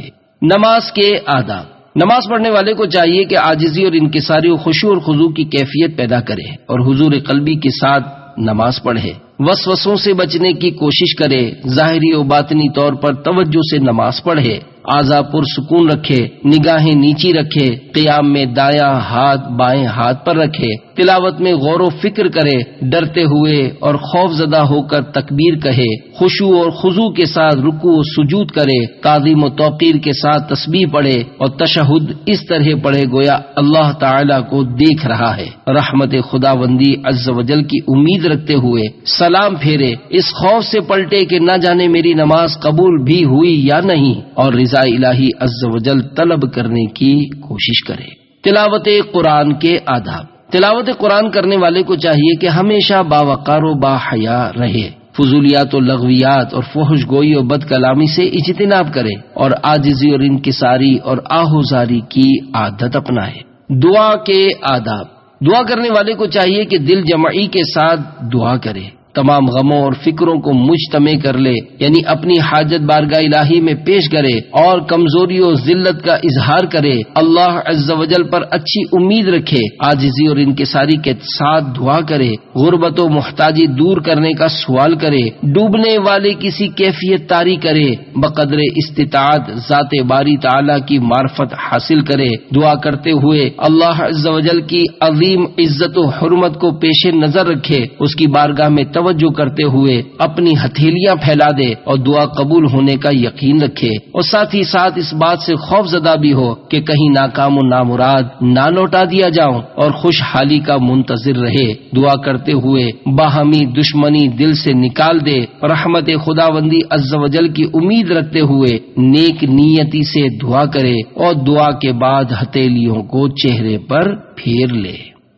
Speaker 1: نماز کے آداب۔ نماز پڑھنے والے کو چاہیے کہ عاجزی اور انکساری و خشوع اور خضوع کی کیفیت پیدا کرے اور حضور قلبی کے ساتھ نماز پڑھے۔ وسوسوں سے بچنے کی کوشش کرے، ظاہری و باطنی طور پر توجہ سے نماز پڑھے، اعضاء پرسکون رکھے، نگاہیں نیچی رکھے، قیام میں دایاں ہاتھ بائیں ہاتھ پر رکھے، تلاوت میں غور و فکر کرے، ڈرتے ہوئے اور خوف زدہ ہو کر تکبیر کہے، خشوع اور خضوع کے ساتھ رکوع و سجود کرے، تعظیم و توقیر کے ساتھ تسبیح پڑھے اور تشہد اس طرح پڑھے گویا اللہ تعالی کو دیکھ رہا ہے، رحمت خداوندی عز و جل کی امید رکھتے ہوئے سلام پھیرے، اس خوف سے پلٹے کہ نہ جانے میری نماز قبول بھی ہوئی یا نہیں، اور رضا الہی عز و جل طلب کرنے کی کوشش کرے۔ تلاوت قرآن کے آداب۔ تلاوت قرآن کرنے والے کو چاہیے کہ ہمیشہ باوقار و باحیا رہے، فضولیات و لغویات اور فحش گوئی و بد کلامی سے اجتناب کرے اور عاجزی اور انکساری اور آہوزاری کی عادت اپنائے۔ دعا کے آداب۔ دعا کرنے والے کو چاہیے کہ دل جمعی کے ساتھ دعا کرے، تمام غموں اور فکروں کو مجتمع کر لے، یعنی اپنی حاجت بارگاہ الہی میں پیش کرے اور کمزوری و ذلت کا اظہار کرے، اللہ عز و جل پر اچھی امید رکھے، عاجزی اور انکساری کے ساتھ دعا کرے، غربت و محتاجی دور کرنے کا سوال کرے، ڈوبنے والے کسی کیفیت طاری کرے، بقدر استطاعت ذات باری تعالی کی معرفت حاصل کرے، دعا کرتے ہوئے اللہ عز و جل کی عظیم عزت و حرمت کو پیش نظر رکھے، اس کی بارگاہ میں توجہ کرتے ہوئے اپنی ہتھیلیاں پھیلا دے اور دعا قبول ہونے کا یقین رکھے، اور ساتھ ہی ساتھ اس بات سے خوف زدہ بھی ہو کہ کہیں ناکام و نامراد نہ لوٹا دیا جاؤں، اور خوشحالی کا منتظر رہے، دعا کرتے ہوئے باہمی دشمنی دل سے نکال دے، رحمت خداوندی عز و جل کی امید رکھتے ہوئے نیک نیتی سے دعا کرے اور دعا کے بعد ہتھیلیوں کو چہرے پر پھیر لے۔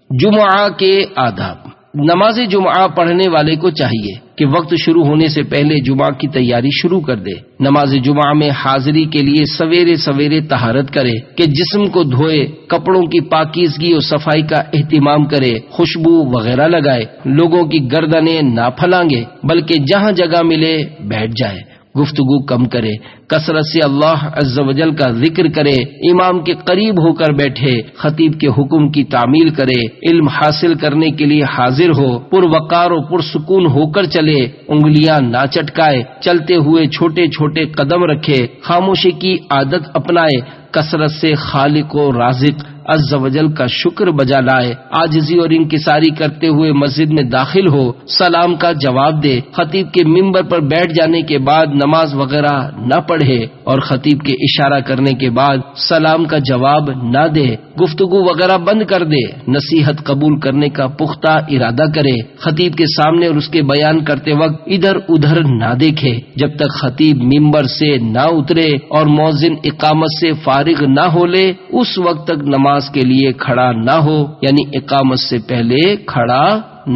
Speaker 1: جمعہ کے آداب۔ نماز جمعہ پڑھنے والے کو چاہیے کہ وقت شروع ہونے سے پہلے جمعہ کی تیاری شروع کر دے، نماز جمعہ میں حاضری کے لیے سویرے سویرے طہارت کرے کہ جسم کو دھوئے، کپڑوں کی پاکیزگی اور صفائی کا اہتمام کرے، خوشبو وغیرہ لگائے، لوگوں کی گردنیں نہ پھلانگے بلکہ جہاں جگہ ملے بیٹھ جائے، گفتگو کم کرے، کثرت سے اللہ عز و جل کا ذکر کرے، امام کے قریب ہو کر بیٹھے، خطیب کے حکم کی تعمیل کرے، علم حاصل کرنے کے لیے حاضر ہو، پروقار و پرسکون ہو کر چلے، انگلیاں نہ چٹکائے، چلتے ہوئے چھوٹے چھوٹے قدم رکھے، خاموشی کی عادت اپنائے، کثرت سے خالق و رازق عز و جل کا شکر بجا لائے، عاجزی اور انکساری کرتے ہوئے مسجد میں داخل ہو، سلام کا جواب دے، خطیب کے منبر پر بیٹھ جانے کے بعد نماز وغیرہ نہ پڑھے اور خطیب کے اشارہ کرنے کے بعد سلام کا جواب نہ دے، گفتگو وغیرہ بند کر دے، نصیحت قبول کرنے کا پختہ ارادہ کرے، خطیب کے سامنے اور اس کے بیان کرتے وقت ادھر ادھر نہ دیکھے، جب تک خطیب منبر سے نہ اترے اور مؤذن اقامت سے فارغ نہ ہو لے اس وقت تک نماز کے لیے کھڑا نہ ہو، یعنی اقامت سے پہلے کھڑا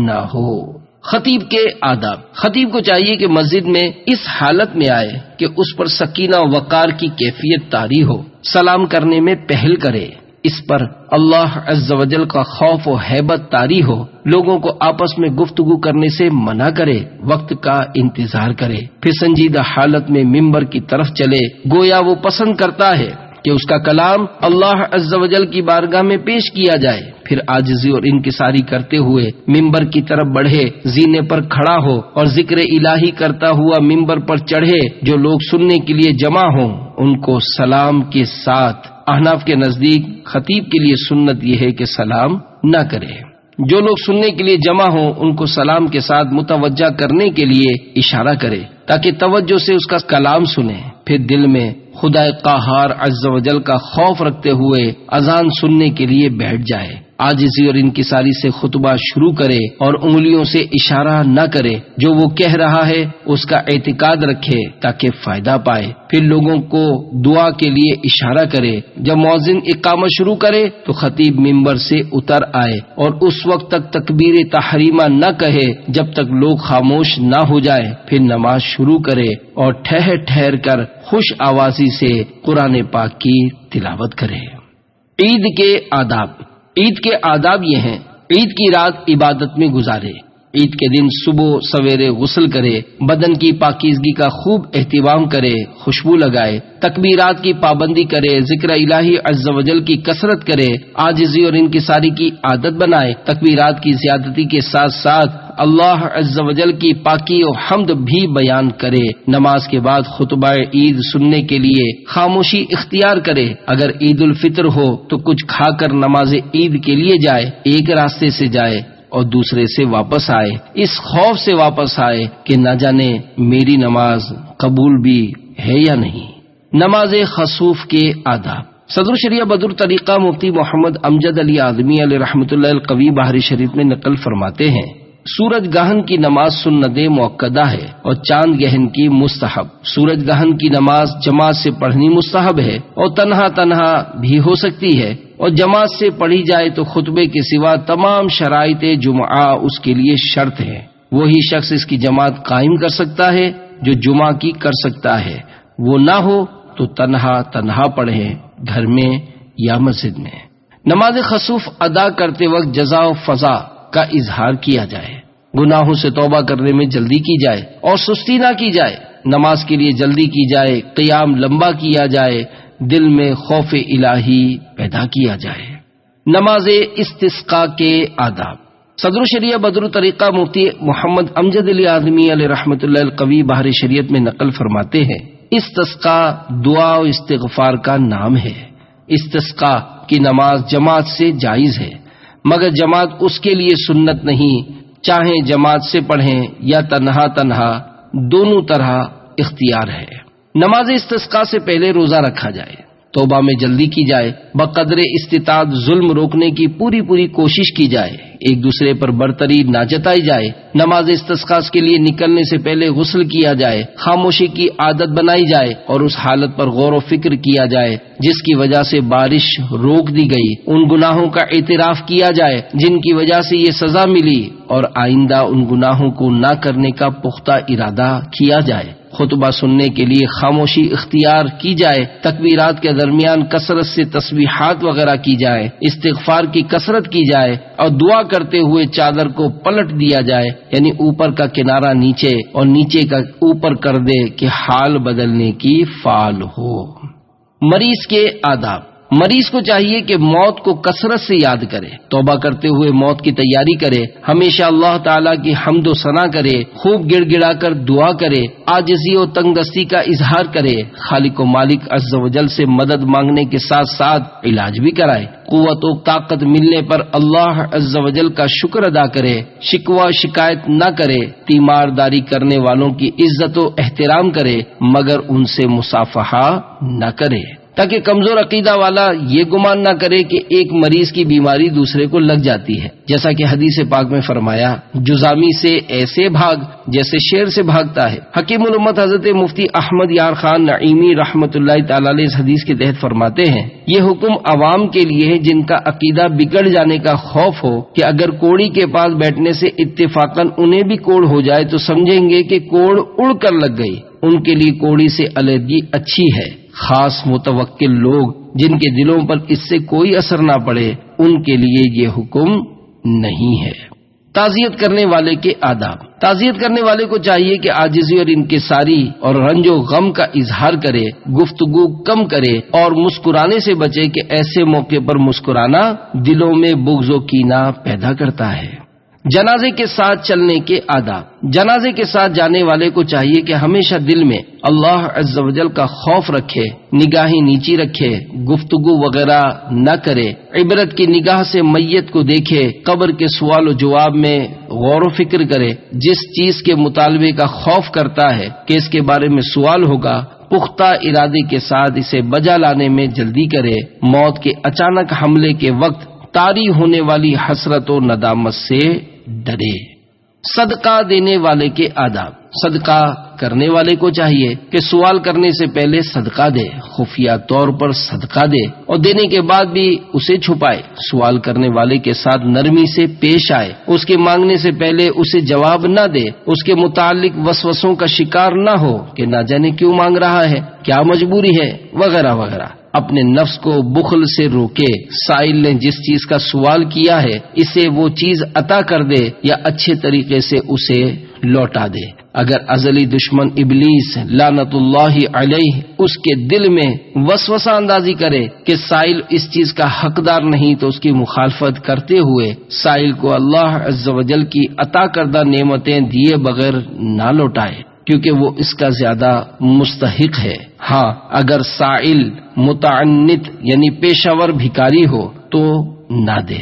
Speaker 1: نہ ہو۔ خطیب کے آداب، خطیب کو چاہیے کہ مسجد میں اس حالت میں آئے کہ اس پر سکینہ و وقار کی کیفیت طاری ہو، سلام کرنے میں پہل کرے، اس پر اللہ عز و جل کا خوف و ہیبت طاری ہو، لوگوں کو آپس میں گفتگو کرنے سے منع کرے، وقت کا انتظار کرے، پھر سنجیدہ حالت میں منبر کی طرف چلے، گویا وہ پسند کرتا ہے کہ اس کا کلام اللہ عز و جل کی بارگاہ میں پیش کیا جائے، پھر عاجزی اور انکساری کرتے ہوئے ممبر کی طرف بڑھے، زینے پر کھڑا ہو اور ذکر الہی کرتا ہوا ممبر پر چڑھے، جو لوگ سننے کے لیے جمع ہوں ان کو سلام کے ساتھ، احناف کے نزدیک خطیب کے لیے سنت یہ ہے کہ سلام نہ کرے، جو لوگ سننے کے لیے جمع ہوں ان کو سلام کے ساتھ متوجہ کرنے کے لیے اشارہ کرے تاکہ توجہ سے اس کا کلام سنیں، پھر دل میں خدا قہار عز و جل کا خوف رکھتے ہوئے اذان سننے کے لیے بیٹھ جائے، عاجزی اور انکساری سے خطبہ شروع کرے اور انگلیوں سے اشارہ نہ کرے، جو وہ کہہ رہا ہے اس کا اعتقاد رکھے تاکہ فائدہ پائے، پھر لوگوں کو دعا کے لیے اشارہ کرے، جب مؤذن اقامت شروع کرے تو خطیب منبر سے اتر آئے اور اس وقت تک تکبیر تحریمہ نہ کہے جب تک لوگ خاموش نہ ہو جائے، پھر نماز شروع کرے اور ٹھہر ٹھہر کر خوش آوازی سے قرآن پاک کی تلاوت کرے۔ عید کے آداب، عید کے آداب یہ ہیں، عید کی رات عبادت میں گزارے، عید کے دن صبح سویرے غسل کرے، بدن کی پاکیزگی کا خوب اہتمام کرے، خوشبو لگائے، تکبیرات کی پابندی کرے، ذکر الہی عز و جل کی کثرت کرے، عاجزی اور انکساری کی عادت بنائے، تکبیرات کی زیادتی کے ساتھ ساتھ اللہ عز و جل کی پاکی و حمد بھی بیان کرے، نماز کے بعد خطبہ عید سننے کے لیے خاموشی اختیار کرے، اگر عید الفطر ہو تو کچھ کھا کر نماز عید کے لیے جائے، ایک راستے سے جائے اور دوسرے سے واپس آئے، اس خوف سے واپس آئے کہ نہ جانے میری نماز قبول بھی ہے یا نہیں۔ نماز خسوف کے آداب، صدر شریعہ بدر طریقہ مفتی محمد امجد علی اعظمی علیہ رحمۃ اللہ القوی بحری شریف میں نقل فرماتے ہیں، سورج گہن کی نماز سنت مؤکدہ ہے اور چاند گہن کی مستحب، سورج گہن کی نماز جماعت سے پڑھنی مستحب ہے اور تنہا تنہا بھی ہو سکتی ہے، اور جماعت سے پڑھی جائے تو خطبے کے سوا تمام شرائط جمعہ اس کے لیے شرط ہے، وہی شخص اس کی جماعت قائم کر سکتا ہے جو جمعہ کی کر سکتا ہے، وہ نہ ہو تو تنہا تنہا پڑھے، گھر میں یا مسجد میں۔ نماز خسوف ادا کرتے وقت جزا و فضا کا اظہار کیا جائے، گناہوں سے توبہ کرنے میں جلدی کی جائے اور سستی نہ کی جائے، نماز کے لیے جلدی کی جائے، قیام لمبا کیا جائے، دل میں خوف الہی پیدا کیا جائے۔ نماز استسقاء کے آداب، صدر شریعہ بدر طریقہ مفتی محمد امجد علی اعظمی علیہ رحمۃ اللہ القوی بحر شریعت میں نقل فرماتے ہیں، استسقاء دعا و استغفار کا نام ہے، استسقاء کی نماز جماعت سے جائز ہے، مگر جماعت اس کے لیے سنت نہیں، چاہیں جماعت سے پڑھیں یا تنہا تنہا، دونوں طرح اختیار ہے۔ نماز استسقاء سے پہلے روزہ رکھا جائے، توبہ میں جلدی کی جائے، بقدر استطاعت ظلم روکنے کی پوری کوشش کی جائے، ایک دوسرے پر برتری نہ جتائی جائے، نماز استسقاء کے لیے نکلنے سے پہلے غسل کیا جائے، خاموشی کی عادت بنائی جائے اور اس حالت پر غور و فکر کیا جائے جس کی وجہ سے بارش روک دی گئی، ان گناہوں کا اعتراف کیا جائے جن کی وجہ سے یہ سزا ملی اور آئندہ ان گناہوں کو نہ کرنے کا پختہ ارادہ کیا جائے، خطبہ سننے کے لیے خاموشی اختیار کی جائے، تکبیرات کے درمیان کثرت سے تسبیحات وغیرہ کی جائے، استغفار کی کثرت کی جائے اور دعا کرتے ہوئے چادر کو پلٹ دیا جائے، یعنی اوپر کا کنارہ نیچے اور نیچے کا اوپر کر دے کہ حال بدلنے کی فعال ہو۔ مریض کے آداب، مریض کو چاہیے کہ موت کو کثرت سے یاد کرے، توبہ کرتے ہوئے موت کی تیاری کرے، ہمیشہ اللہ تعالیٰ کی حمد و ثنا کرے، خوب گڑ گڑا کر دعا کرے، عاجزی و تنگ دستی کا اظہار کرے، خالق و مالک عز و جل سے مدد مانگنے کے ساتھ ساتھ علاج بھی کرائے، قوت و طاقت ملنے پر اللہ عز و جل کا شکر ادا کرے، شکوہ شکایت نہ کرے، تیمارداری کرنے والوں کی عزت و احترام کرے مگر ان سے مصافحہ نہ کرے، تاکہ کمزور عقیدہ والا یہ گمان نہ کرے کہ ایک مریض کی بیماری دوسرے کو لگ جاتی ہے، جیسا کہ حدیث پاک میں فرمایا، جزامی سے ایسے بھاگ جیسے شیر سے بھاگتا ہے۔ حکیم الامت حضرت مفتی احمد یار خان نعیمی رحمت اللہ تعالی علیہ اس حدیث کے تحت فرماتے ہیں، یہ حکم عوام کے لیے ہے جن کا عقیدہ بگڑ جانے کا خوف ہو کہ اگر کوڑی کے پاس بیٹھنے سے اتفاقاً انہیں بھی کوڑ ہو جائے تو سمجھیں گے کہ کوڑ اڑ کر لگ گئی، ان کے لیے کوڑی سے علیحدگی اچھی ہے۔ خاص متوکل لوگ جن کے دلوں پر اس سے کوئی اثر نہ پڑے ان کے لیے یہ حکم نہیں ہے۔ تعزیت کرنے والے کے آداب۔ تعزیت کرنے والے کو چاہیے کہ عاجزی اور انکساری اور رنج و غم کا اظہار کرے، گفتگو کم کرے اور مسکرانے سے بچے کہ ایسے موقع پر مسکرانا دلوں میں بغض و کینہ پیدا کرتا ہے۔ جنازے کے ساتھ چلنے کے آداب۔ جنازے کے ساتھ جانے والے کو چاہیے کہ ہمیشہ دل میں اللہ عز و جل کا خوف رکھے، نگاہیں نیچی رکھے، گفتگو وغیرہ نہ کرے، عبرت کی نگاہ سے میت کو دیکھے، قبر کے سوال و جواب میں غور و فکر کرے، جس چیز کے مطالبے کا خوف کرتا ہے کہ اس کے بارے میں سوال ہوگا پختہ ارادے کے ساتھ اسے بجا لانے میں جلدی کرے، موت کے اچانک حملے کے وقت طاری ہونے والی حسرت و ندامت سے ڈرے۔ صدقہ دینے والے کے آداب۔ صدقہ کرنے والے کو چاہیے کہ سوال کرنے سے پہلے صدقہ دے، خفیہ طور پر صدقہ دے اور دینے کے بعد بھی اسے چھپائے، سوال کرنے والے کے ساتھ نرمی سے پیش آئے، اس کے مانگنے سے پہلے اسے جواب نہ دے، اس کے متعلق وسوسوں کا شکار نہ ہو کہ نہ جانے کیوں مانگ رہا ہے، کیا مجبوری ہے وغیرہ وغیرہ۔ اپنے نفس کو بخل سے روکے، سائل نے جس چیز کا سوال کیا ہے اسے وہ چیز عطا کر دے یا اچھے طریقے سے اسے لوٹا دے۔ اگر ازلی دشمن ابلیس لعنت اللہ علیہ اس کے دل میں وسوسہ اندازی کرے کہ سائل اس چیز کا حقدار نہیں تو اس کی مخالفت کرتے ہوئے سائل کو اللہ عز و جل کی عطا کردہ نعمتیں دیے بغیر نہ لوٹائے، کیونکہ وہ اس کا زیادہ مستحق ہے۔ ہاں اگر سائل متعنت یعنی پیشہ ور بھکاری ہو تو نہ دے۔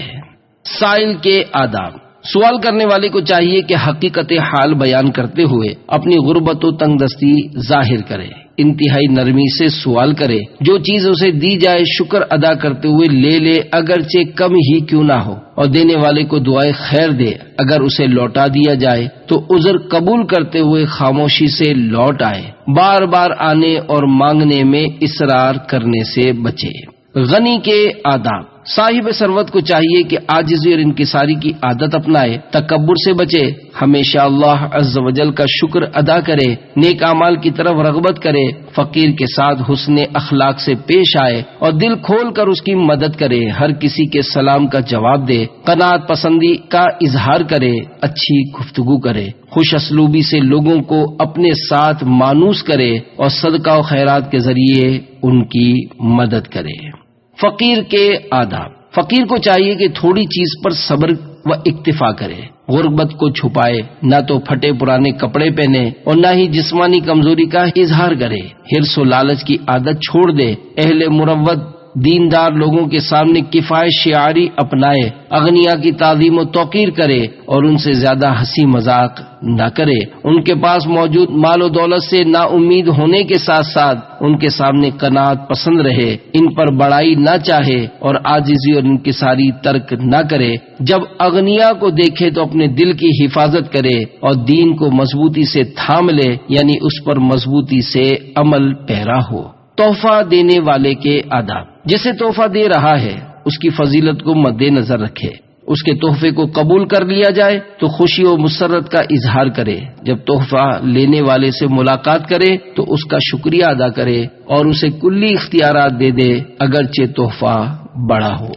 Speaker 1: سائل کے آداب۔ سوال کرنے والے کو چاہیے کہ حقیقت حال بیان کرتے ہوئے اپنی غربت و تنگ دستی ظاہر کرے، انتہائی نرمی سے سوال کرے، جو چیز اسے دی جائے شکر ادا کرتے ہوئے لے لے اگرچہ کم ہی کیوں نہ ہو، اور دینے والے کو دعائے خیر دے، اگر اسے لوٹا دیا جائے تو عذر قبول کرتے ہوئے خاموشی سے لوٹ آئے، بار بار آنے اور مانگنے میں اصرار کرنے سے بچے۔ غنی کے آداب۔ صاحب ثروت کو چاہیے کہ عاجزی اور انکساری کی عادت اپنائے، تکبر سے بچے، ہمیشہ اللہ عز و جل کا شکر ادا کرے، نیک اعمال کی طرف رغبت کرے، فقیر کے ساتھ حسن اخلاق سے پیش آئے اور دل کھول کر اس کی مدد کرے، ہر کسی کے سلام کا جواب دے، قناعت پسندی کا اظہار کرے، اچھی گفتگو کرے، خوش اسلوبی سے لوگوں کو اپنے ساتھ مانوس کرے اور صدقہ و خیرات کے ذریعے ان کی مدد کرے۔ فقیر کے آداب۔ فقیر کو چاہیے کہ تھوڑی چیز پر صبر و اکتفا کرے، غربت کو چھپائے، نہ تو پھٹے پرانے کپڑے پہنے اور نہ ہی جسمانی کمزوری کا اظہار کرے، حرص و لالچ کی عادت چھوڑ دے، اہل مروت دیندار لوگوں کے سامنے کفایت شعاری اپنائے، اغنیا کی تعظیم و توقیر کرے اور ان سے زیادہ ہنسی مذاق نہ کرے، ان کے پاس موجود مال و دولت سے نا امید ہونے کے ساتھ ساتھ ان کے سامنے قناعت پسند رہے، ان پر بڑائی نہ چاہے اور عاجزی اور انکساری ترک نہ کرے، جب اغنیا کو دیکھے تو اپنے دل کی حفاظت کرے اور دین کو مضبوطی سے تھام لے، یعنی اس پر مضبوطی سے عمل پیرا ہو۔ تحفہ دینے والے کے آداب۔ جسے تحفہ دے رہا ہے اس کی فضیلت کو مد نظر رکھے، اس کے تحفے کو قبول کر لیا جائے تو خوشی و مسرت کا اظہار کرے، جب تحفہ لینے والے سے ملاقات کرے تو اس کا شکریہ ادا کرے اور اسے کلی اختیارات دے دے اگرچہ تحفہ بڑا ہو۔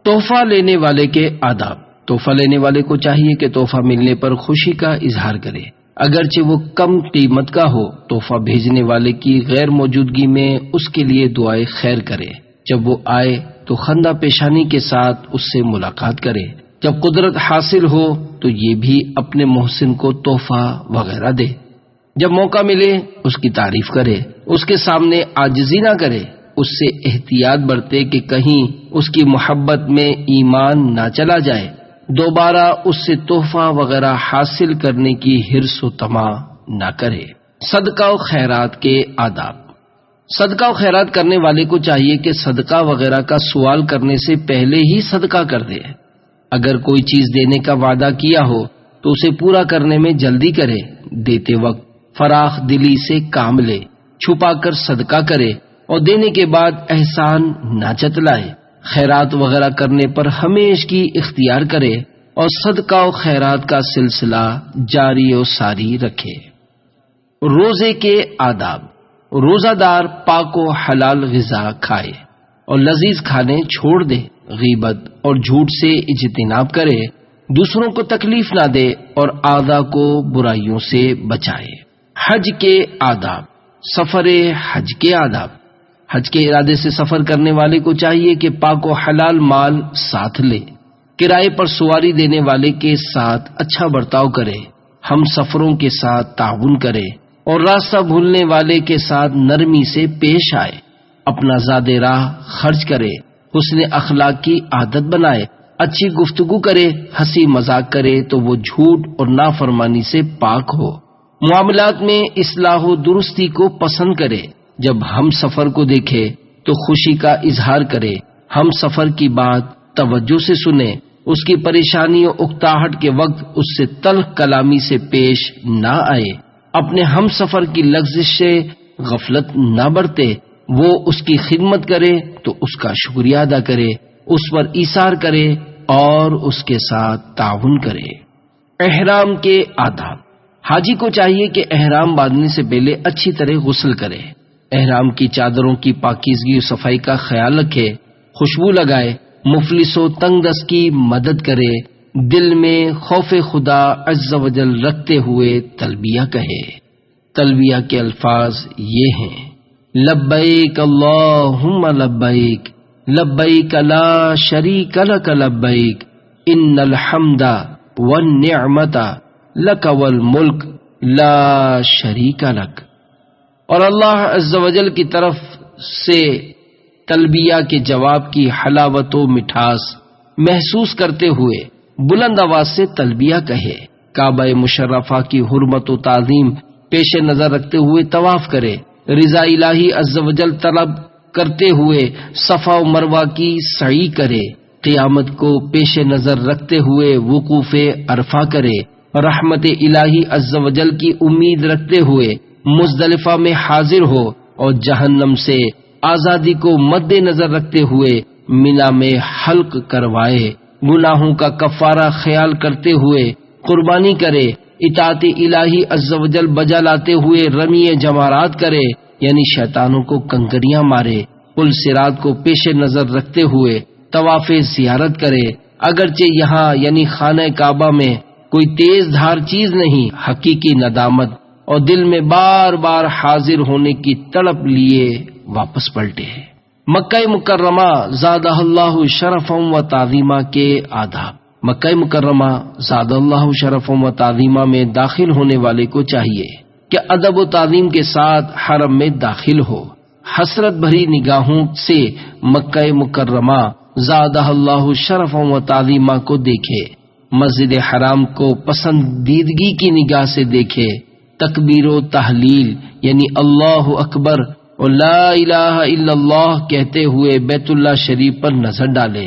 Speaker 1: تحفہ لینے والے کے آداب۔ تحفہ لینے والے کو چاہیے کہ تحفہ ملنے پر خوشی کا اظہار کرے، اگرچہ وہ کم قیمت کا ہو، تحفہ بھیجنے والے کی غیر موجودگی میں اس کے لیے دعائے خیر کرے، جب وہ آئے تو خندہ پیشانی کے ساتھ اس سے ملاقات کرے، جب قدرت حاصل ہو تو یہ بھی اپنے محسن کو تحفہ وغیرہ دے، جب موقع ملے اس کی تعریف کرے، اس کے سامنے عاجزی نہ کرے، اس سے احتیاط برتے کہ کہیں اس کی محبت میں ایمان نہ چلا جائے، دوبارہ اس سے تحفہ وغیرہ حاصل کرنے کی حرص و طمع نہ کرے۔ صدقہ و خیرات کے آداب۔ صدقہ و خیرات کرنے والے کو چاہیے کہ صدقہ وغیرہ کا سوال کرنے سے پہلے ہی صدقہ کر دے۔ اگر کوئی چیز دینے کا وعدہ کیا ہو تو اسے پورا کرنے میں جلدی کرے، دیتے وقت فراخ دلی سے کام لے، چھپا کر صدقہ کرے اور دینے کے بعد احسان نہ جتلائے، خیرات وغیرہ کرنے پر ہمیشہ کی اختیار کرے اور صدقہ و خیرات کا سلسلہ جاری و ساری رکھے۔ روزے کے آداب۔ روزہ دار پاک و حلال غذا کھائے اور لذیذ کھانے چھوڑ دے، غیبت اور جھوٹ سے اجتناب کرے، دوسروں کو تکلیف نہ دے اور اعضاء کو برائیوں سے بچائے۔ حج کے آداب۔ سفر حج کے آداب۔ حج کے ارادے سے سفر کرنے والے کو چاہیے کہ پاک و حلال مال ساتھ لے، کرائے پر سواری دینے والے کے ساتھ اچھا برتاؤ کرے، ہم سفروں کے ساتھ تعاون کرے اور راستہ بھولنے والے کے ساتھ نرمی سے پیش آئے، اپنا زاد راہ خرچ کرے، حسن اخلاق کی عادت بنائے، اچھی گفتگو کرے، ہنسی مذاق کرے تو وہ جھوٹ اور نافرمانی سے پاک ہو، معاملات میں اصلاح و درستی کو پسند کرے، جب ہم سفر کو دیکھے تو خوشی کا اظہار کرے، ہم سفر کی بات توجہ سے سنے، اس کی پریشانی و اکتاہٹ کے وقت اس سے تلخ کلامی سے پیش نہ آئے، اپنے ہم سفر کی لغزش سے غفلت نہ برتے، وہ اس کی خدمت کرے تو اس کا شکریہ ادا کرے، اس پر ایثار کرے اور اس کے ساتھ تعاون کرے۔ احرام کے آداب۔ حاجی کو چاہیے کہ احرام باندھنے سے پہلے اچھی طرح غسل کرے، احرام کی چادروں کی پاکیزگی و صفائی کا خیال رکھے، خوشبو لگائے، مفلس و تنگ دست کی مدد کرے، دل میں خوف خدا عز و جل رکھتے ہوئے تلبیہ کہے۔ تلبیہ کے الفاظ یہ ہیں: لبیک اللہم لبیک، لبیک لا شریک لک لبیک، ان الحمد والنعمت لک والملک لا شریک لک۔ اور اللہ عز و جل کی طرف سے تلبیہ کے جواب کی حلاوت و مٹھاس محسوس کرتے ہوئے بلند آواز سے تلبیہ کہے، کعبہ مشرفہ کی حرمت و تعظیم پیش نظر رکھتے ہوئے طواف کرے، رضا الہی عز و جل طلب کرتے ہوئے صفا و مروہ کی سعی کرے، قیامت کو پیش نظر رکھتے ہوئے وقوف عرفہ کرے، رحمت الہی عز و جل کی امید رکھتے ہوئے مزدلفہ میں حاضر ہو اور جہنم سے آزادی کو مد نظر رکھتے ہوئے منا میں حلق کروائے، گناہوں کا کفارہ خیال کرتے ہوئے قربانی کرے، اطاعت الہی عز و جل بجا لاتے ہوئے رمی جمارات کرے، یعنی شیطانوں کو کنکریاں مارے، پل صراط کو پیش نظر رکھتے ہوئے طواف زیارت کرے، اگرچہ یہاں یعنی خانہ کعبہ میں کوئی تیز دھار چیز نہیں، حقیقی ندامت اور دل میں بار بار حاضر ہونے کی تڑپ لیے واپس پلٹے۔ مکہ مکرمہ زادہ اللہ شرفا و تعظیمہ کے آداب۔ مکہ مکرمہ زادہ اللہ شرفا و تعظیمہ میں داخل ہونے والے کو چاہیے کہ ادب و تعظیم کے ساتھ حرم میں داخل ہو، حسرت بھری نگاہوں سے مکہ مکرمہ زادہ اللہ شرفا و تعظیمہ کو دیکھے، مسجد حرام کو پسندیدگی کی نگاہ سے دیکھے، تکبیر و تحلیل یعنی اللہ اکبر اور لا الہ الا اللہ کہتے ہوئے بیت اللہ شریف پر نظر ڈالے،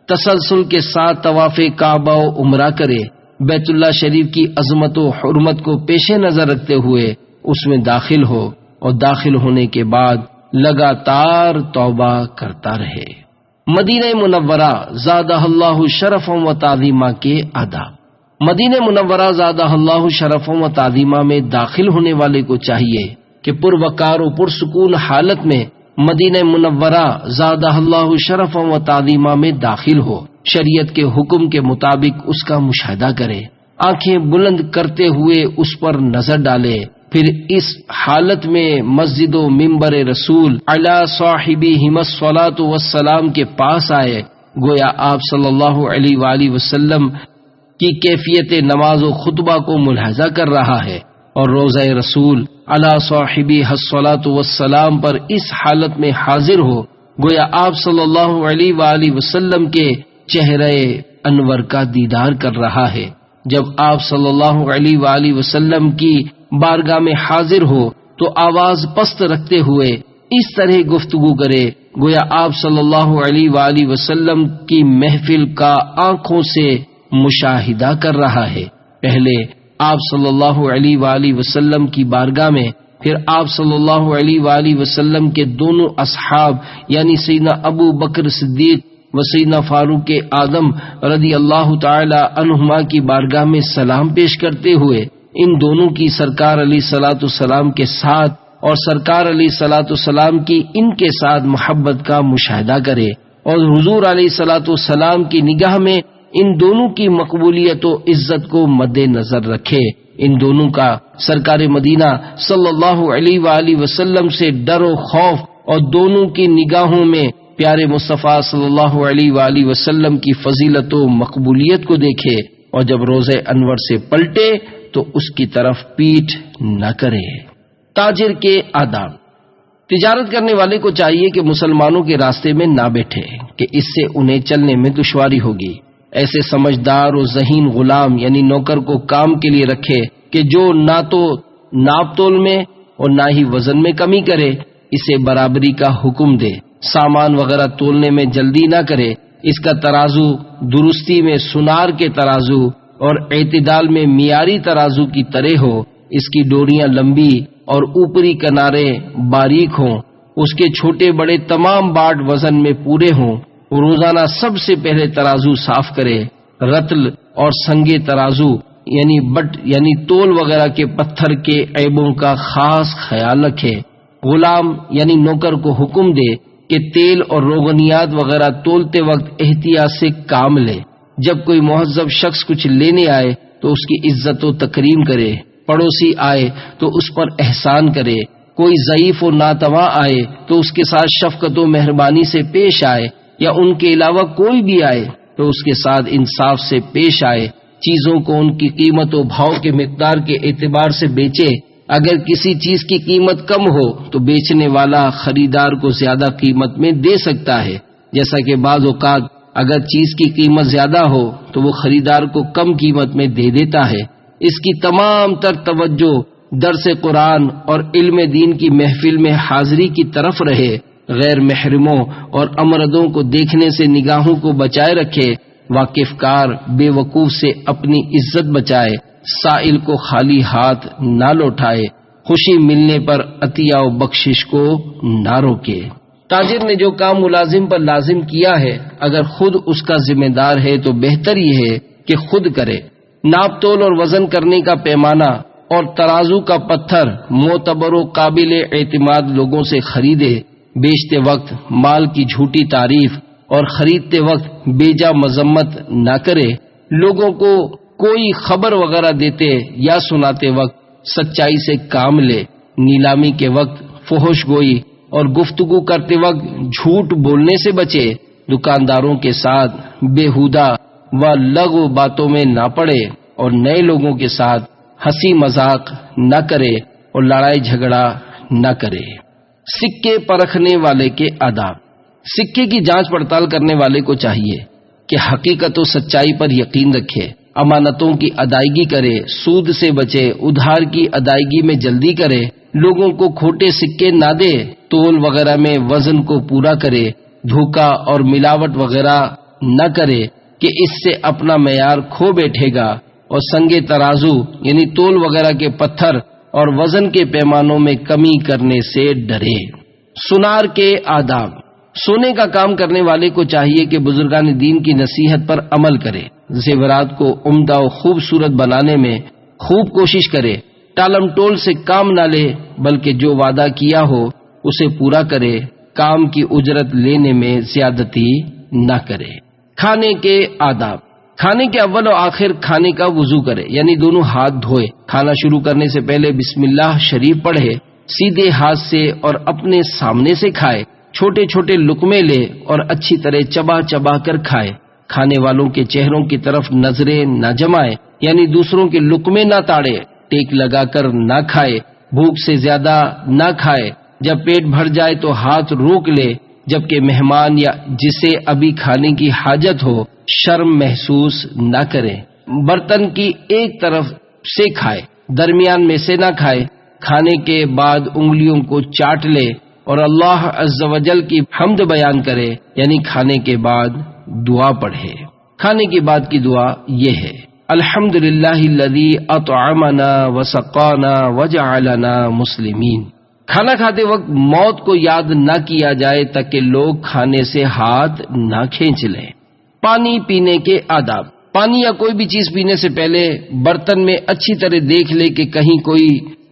Speaker 1: تسلسل کے ساتھ طواف کعبہ و عمرہ کرے، بیت اللہ شریف کی عظمت و حرمت کو پیش نظر رکھتے ہوئے اس میں داخل ہو اور داخل ہونے کے بعد لگاتار توبہ کرتا رہے۔ مدینہ منورہ زادہ اللہ شرفا و تعظیمہ کے آداب۔ مدینہ منورہ زادہ اللہ شرفا و تعظیمہ میں داخل ہونے والے کو چاہیے کہ پروقار و پرسکون حالت میں مدینہ منورہ زادہ اللہ شرفا و تعظیمہ میں داخل ہو، شریعت کے حکم کے مطابق اس کا مشاہدہ کرے، آنکھیں بلند کرتے ہوئے اس پر نظر ڈالے، پھر اس حالت میں مسجد و منبر رسول علی صاحبہم الصلاۃ والسلام کے پاس آئے، گویا آپ صلی اللہ علیہ وآلہ وسلم کی کیفیت نماز و خطبہ کو ملاحظہ کر رہا ہے، اور روضہ رسول علی صاحبہ الصلاۃ والسلام پر اس حالت میں حاضر ہو، گویا آپ صلی اللہ علیہ وآلہ وسلم کے چہرے انور کا دیدار کر رہا ہے۔ جب آپ صلی اللہ علیہ وآلہ وسلم کی بارگاہ میں حاضر ہو تو آواز پست رکھتے ہوئے اس طرح گفتگو کرے گویا آپ صلی اللہ علیہ وآلہ وسلم کی محفل کا آنکھوں سے مشاہدہ کر رہا ہے۔ پہلے آپ صلی اللہ علیہ وآلہ وسلم کی بارگاہ میں، پھر آپ صلی اللہ علیہ وآلہ وسلم کے دونوں اصحاب یعنی سیدنا ابو بکر صدیق و سیدنا فاروق اعظم رضی اللہ تعالی عنہما کی بارگاہ میں سلام پیش کرتے ہوئے ان دونوں کی سرکار علیہ الصلوۃ والسلام کے ساتھ اور سرکار علیہ الصلوۃ والسلام کی ان کے ساتھ محبت کا مشاہدہ کرے، اور حضور علیہ الصلوۃ والسلام کی نگاہ میں ان دونوں کی مقبولیت و عزت کو مد نظر رکھے۔ ان دونوں کا سرکار مدینہ صلی اللہ علیہ وآلہ وسلم سے ڈر و خوف، اور دونوں کی نگاہوں میں پیارے مصطفیٰ صلی اللہ علیہ وآلہ وسلم کی فضیلت و مقبولیت کو دیکھے، اور جب روضہ انور سے پلٹے تو اس کی طرف پیٹھ نہ کرے۔ تاجر کے آداب۔ تجارت کرنے والے کو چاہیے کہ مسلمانوں کے راستے میں نہ بیٹھے کہ اس سے انہیں چلنے میں دشواری ہوگی۔ ایسے سمجھدار و ذہین غلام یعنی نوکر کو کام کے لیے رکھے کہ جو نہ تو ناپ تول میں اور نہ ہی وزن میں کمی کرے، اسے برابری کا حکم دے، سامان وغیرہ تولنے میں جلدی نہ کرے، اس کا ترازو درستی میں سنار کے ترازو اور اعتدال میں معیاری ترازو کی طرح ہو، اس کی ڈوریاں لمبی اور اوپری کنارے باریک ہوں، اس کے چھوٹے بڑے تمام باٹ وزن میں پورے ہوں۔ روزانہ سب سے پہلے ترازو صاف کرے، رتل اور سنگے ترازو یعنی بٹ یعنی تول وغیرہ کے پتھر کے عیبوں کا خاص خیال رکھے۔ غلام یعنی نوکر کو حکم دے کہ تیل اور روغنیات وغیرہ تولتے وقت احتیاط سے کام لے۔ جب کوئی مہذب شخص کچھ لینے آئے تو اس کی عزت و تکریم کرے، پڑوسی آئے تو اس پر احسان کرے، کوئی ضعیف و ناتواں آئے تو اس کے ساتھ شفقت و مہربانی سے پیش آئے، یا ان کے علاوہ کوئی بھی آئے تو اس کے ساتھ انصاف سے پیش آئے۔ چیزوں کو ان کی قیمت و بھاؤ کے مقدار کے اعتبار سے بیچے۔ اگر کسی چیز کی قیمت کم ہو تو بیچنے والا خریدار کو زیادہ قیمت میں دے سکتا ہے، جیسا کہ بعض اوقات اگر چیز کی قیمت زیادہ ہو تو وہ خریدار کو کم قیمت میں دے دیتا ہے۔ اس کی تمام تر توجہ درس قرآن اور علم دین کی محفل میں حاضری کی طرف رہے، غیر محرموں اور امردوں کو دیکھنے سے نگاہوں کو بچائے رکھے، واقف کار بے وقوف سے اپنی عزت بچائے، سائل کو خالی ہاتھ نہ لوٹائے، خوشی ملنے پر عطیہ و بخشش کو نہ روکے۔ تاجر نے جو کام ملازم پر لازم کیا ہے اگر خود اس کا ذمہ دار ہے تو بہتر یہ ہے کہ خود کرے۔ ناپ تول اور وزن کرنے کا پیمانہ اور ترازو کا پتھر معتبر و قابل اعتماد لوگوں سے خریدے۔ بیچتے وقت مال کی جھوٹی تعریف اور خریدتے وقت بیجا مذمت نہ کرے۔ لوگوں کو کوئی خبر وغیرہ دیتے یا سناتے وقت سچائی سے کام لے۔ نیلامی کے وقت فحش گوئی اور گفتگو کرتے وقت جھوٹ بولنے سے بچے۔ دکانداروں کے ساتھ بےہودہ و لغو باتوں میں نہ پڑے اور نئے لوگوں کے ساتھ ہنسی مذاق نہ کرے اور لڑائی جھگڑا نہ کرے۔ سکے پرکھنے والے کے آداب۔ سکے کی جانچ پڑتال کرنے والے کو چاہیے کہ حقیقت و سچائی پر یقین رکھے، امانتوں کی ادائیگی کرے، سود سے بچے، ادھار کی ادائیگی میں جلدی کرے، لوگوں کو کھوٹے سکے نہ دے، تول وغیرہ میں وزن کو پورا کرے، دھوکہ اور ملاوٹ وغیرہ نہ کرے کہ اس سے اپنا معیار کھو بیٹھے گا، اور سنگے ترازو یعنی تول وغیرہ کے پتھر اور وزن کے پیمانوں میں کمی کرنے سے ڈرے۔ سنار کے آداب۔ سونے کا کام کرنے والے کو چاہیے کہ بزرگان دین کی نصیحت پر عمل کرے، زیورات کو عمدہ و خوبصورت بنانے میں خوب کوشش کرے، ٹالم ٹول سے کام نہ لے بلکہ جو وعدہ کیا ہو اسے پورا کرے، کام کی اجرت لینے میں زیادتی نہ کرے۔ کھانے کے آداب۔ کھانے کے اول و آخر کھانے کا وضو کرے، یعنی دونوں ہاتھ دھوئے، کھانا شروع کرنے سے پہلے بسم اللہ شریف پڑھے، سیدھے ہاتھ سے اور اپنے سامنے سے کھائے، چھوٹے چھوٹے لقمے لے اور اچھی طرح چبا چبا کر کھائے، کھانے والوں کے چہروں کی طرف نظریں نہ جمائے، یعنی دوسروں کے لقمے نہ تاڑے، ٹیک لگا کر نہ کھائے، بھوک سے زیادہ نہ کھائے، جب پیٹ بھر جائے تو ہاتھ روک لے، جبکہ مہمان یا جسے ابھی کھانے کی حاجت ہو شرم محسوس نہ کرے، برتن کی ایک طرف سے کھائے، درمیان میں سے نہ کھائے، کھانے کے بعد انگلیوں کو چاٹ لے اور اللہ عز و جل کی حمد بیان کرے، یعنی کھانے کے بعد دعا پڑھے۔ کھانے کے بعد کی دعا یہ ہے: الحمدللہ الذی اطعمنا وسقانا وجعلنا مسلمین۔ کھانا کھاتے وقت موت کو یاد نہ کیا جائے تاکہ لوگ کھانے سے ہاتھ نہ کھینچ لیں۔ پانی پینے کے آداب۔ پانی یا کوئی بھی چیز پینے سے پہلے برتن میں اچھی طرح دیکھ لے کہ کہیں کوئی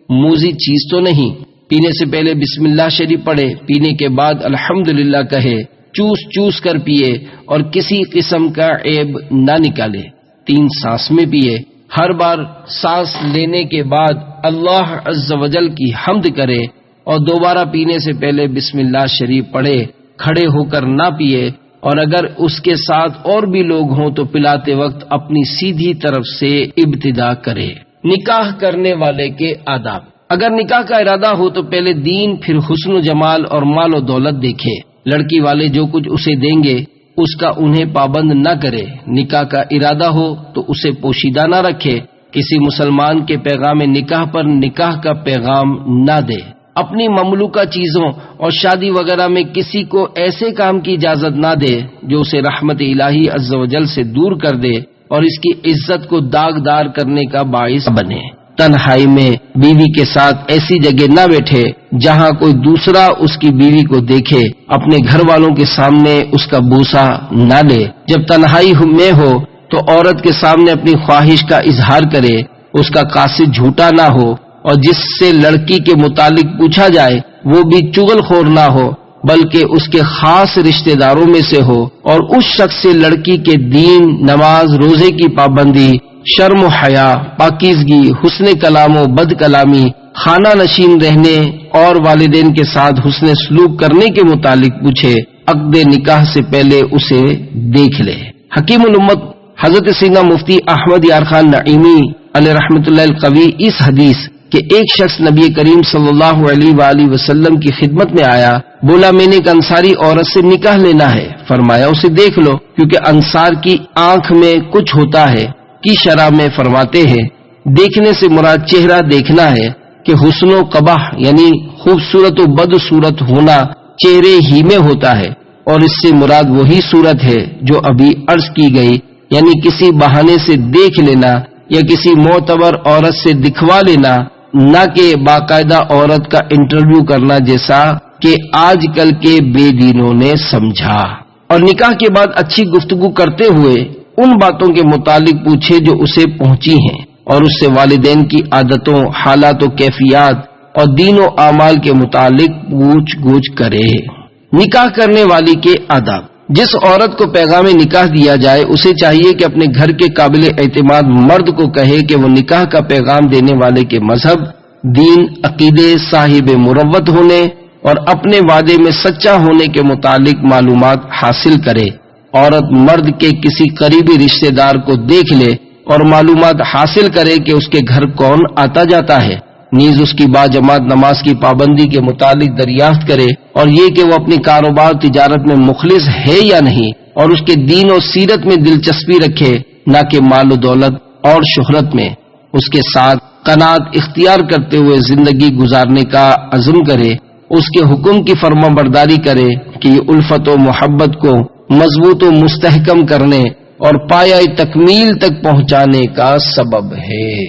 Speaker 1: موذی چیز تو نہیں۔ پینے سے پہلے بسم اللہ شریف پڑھے، پینے کے بعد الحمدللہ کہے، چوس چوس کر پیے اور کسی قسم کا عیب نہ نکالے۔ 3 سانس میں پیے، ہر بار سانس لینے کے بعد اللہ عز و جل کی حمد کرے اور دوبارہ پینے سے پہلے بسم اللہ شریف پڑھے، کھڑے ہو کر نہ پیے، اور اگر اس کے ساتھ اور بھی لوگ ہوں تو پلاتے وقت اپنی سیدھی طرف سے ابتدا کرے۔ نکاح کرنے والے کے آداب۔ اگر نکاح کا ارادہ ہو تو پہلے دین، پھر حسن و جمال اور مال و دولت دیکھے۔ لڑکی والے جو کچھ اسے دیں گے اس کا انہیں پابند نہ کرے۔ نکاح کا ارادہ ہو تو اسے پوشیدہ نہ رکھے۔ کسی مسلمان کے پیغام نکاح پر نکاح کا پیغام نہ دے۔ اپنی مملوکہ چیزوں اور شادی وغیرہ میں کسی کو ایسے کام کی اجازت نہ دے جو اسے رحمت الہی عز و جل سے دور کر دے اور اس کی عزت کو داغدار کرنے کا باعث بنے۔ تنہائی میں بیوی کے ساتھ ایسی جگہ نہ بیٹھے جہاں کوئی دوسرا اس کی بیوی کو دیکھے۔ اپنے گھر والوں کے سامنے اس کا بوسہ نہ لے۔ جب تنہائی میں ہو تو عورت کے سامنے اپنی خواہش کا اظہار کرے، اس کا قاصد جھوٹا نہ ہو، اور جس سے لڑکی کے متعلق پوچھا جائے وہ بھی چغل خور نہ ہو بلکہ اس کے خاص رشتہ داروں میں سے ہو، اور اس شخص سے لڑکی کے دین، نماز، روزے کی پابندی، شرم و حیا، پاکیزگی، حسن کلام و بد کلامی، خانہ نشین رہنے اور والدین کے ساتھ حسن سلوک کرنے کے متعلق پوچھے۔ عقد نکاح سے پہلے اسے دیکھ لے۔ حکیم الامت حضرت سیدنا مفتی احمد یار خان نعیمی علیہ رحمۃ اللہ القوی اس حدیث کہ ایک شخص نبی کریم صلی اللہ علیہ وآلہ وسلم کی خدمت میں آیا، بولا میں نے ایک انصاری عورت سے نکاح لینا ہے۔ فرمایا اسے دیکھ لو، کیونکہ انصار کی آنکھ میں کچھ ہوتا ہے کی شرح میں فرماتے ہیں دیکھنے سے مراد چہرہ دیکھنا ہے کہ حسن و قبح یعنی خوبصورت و بدصورت ہونا چہرے ہی میں ہوتا ہے، اور اس سے مراد وہی صورت ہے جو ابھی عرض کی گئی، یعنی کسی بہانے سے دیکھ لینا یا کسی معتبر عورت سے دکھوا لینا، نہ کہ باقاعدہ عورت کا انٹرویو کرنا جیسا کہ آج کل کے بے دینوں نے سمجھا۔ اور نکاح کے بعد اچھی گفتگو کرتے ہوئے ان باتوں کے متعلق پوچھے جو اسے پہنچی ہیں، اور اس سے والدین کی عادتوں، حالات و کیفیات اور دین و اعمال کے متعلق پوچھ گچھ کرے۔ نکاح کرنے والی کے آداب۔ جس عورت کو پیغام نکاح دیا جائے اسے چاہیے کہ اپنے گھر کے قابل اعتماد مرد کو کہے کہ وہ نکاح کا پیغام دینے والے کے مذہب، دین، عقیدے، صاحب مروت ہونے اور اپنے وعدے میں سچا ہونے کے متعلق معلومات حاصل کرے۔ عورت مرد کے کسی قریبی رشتہ دار کو دیکھ لے اور معلومات حاصل کرے کہ اس کے گھر کون آتا جاتا ہے، نیز اس کی باجماعت نماز کی پابندی کے متعلق دریافت کرے، اور یہ کہ وہ اپنی کاروبار تجارت میں مخلص ہے یا نہیں، اور اس کے دین و سیرت میں دلچسپی رکھے نہ کہ مال و دولت اور شہرت میں۔ اس کے ساتھ قناعت اختیار کرتے ہوئے زندگی گزارنے کا عزم کرے، اس کے حکم کی فرما برداری کرے کہ یہ الفت و محبت کو مضبوط و مستحکم کرنے اور پایہ تکمیل تک پہنچانے کا سبب ہے۔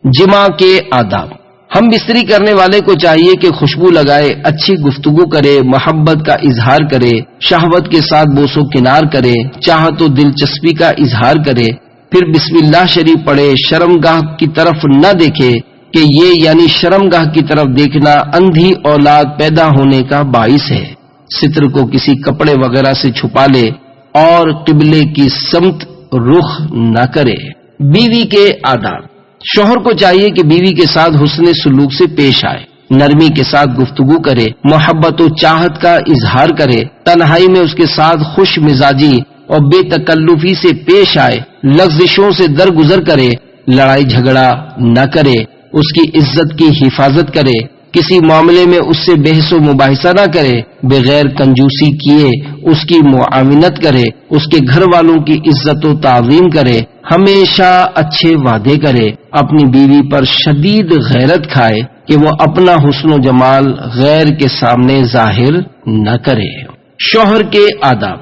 Speaker 1: جمع کے آداب۔ ہم بستری کرنے والے کو چاہیے کہ خوشبو لگائے، اچھی گفتگو کرے، محبت کا اظہار کرے، شہوت کے ساتھ بوس و کنار کرے، چاہت و دلچسپی کا اظہار کرے، پھر بسم اللہ شریف پڑھے، شرمگاہ کی طرف نہ دیکھے کہ یہ یعنی شرمگاہ کی طرف دیکھنا اندھی اولاد پیدا ہونے کا باعث ہے۔ ستر کو کسی کپڑے وغیرہ سے چھپا لے اور قبلے کی سمت رخ نہ کرے۔ بیوی کے آداب۔ شوہر کو چاہیے کہ بیوی کے ساتھ حسن سلوک سے پیش آئے، نرمی کے ساتھ گفتگو کرے، محبت و چاہت کا اظہار کرے، تنہائی میں اس کے ساتھ خوش مزاجی اور بے تکلفی سے پیش آئے، لغزشوں سے درگزر کرے، لڑائی جھگڑا نہ کرے، اس کی عزت کی حفاظت کرے، کسی معاملے میں اس سے بحث و مباحثہ نہ کرے، بغیر کنجوسی کیے اس کی معاونت کرے، اس کے گھر والوں کی عزت و تعظیم کرے، ہمیشہ اچھے وعدے کرے، اپنی بیوی پر شدید غیرت کھائے کہ وہ اپنا حسن و جمال غیر کے سامنے ظاہر نہ کرے۔ شوہر کے آداب۔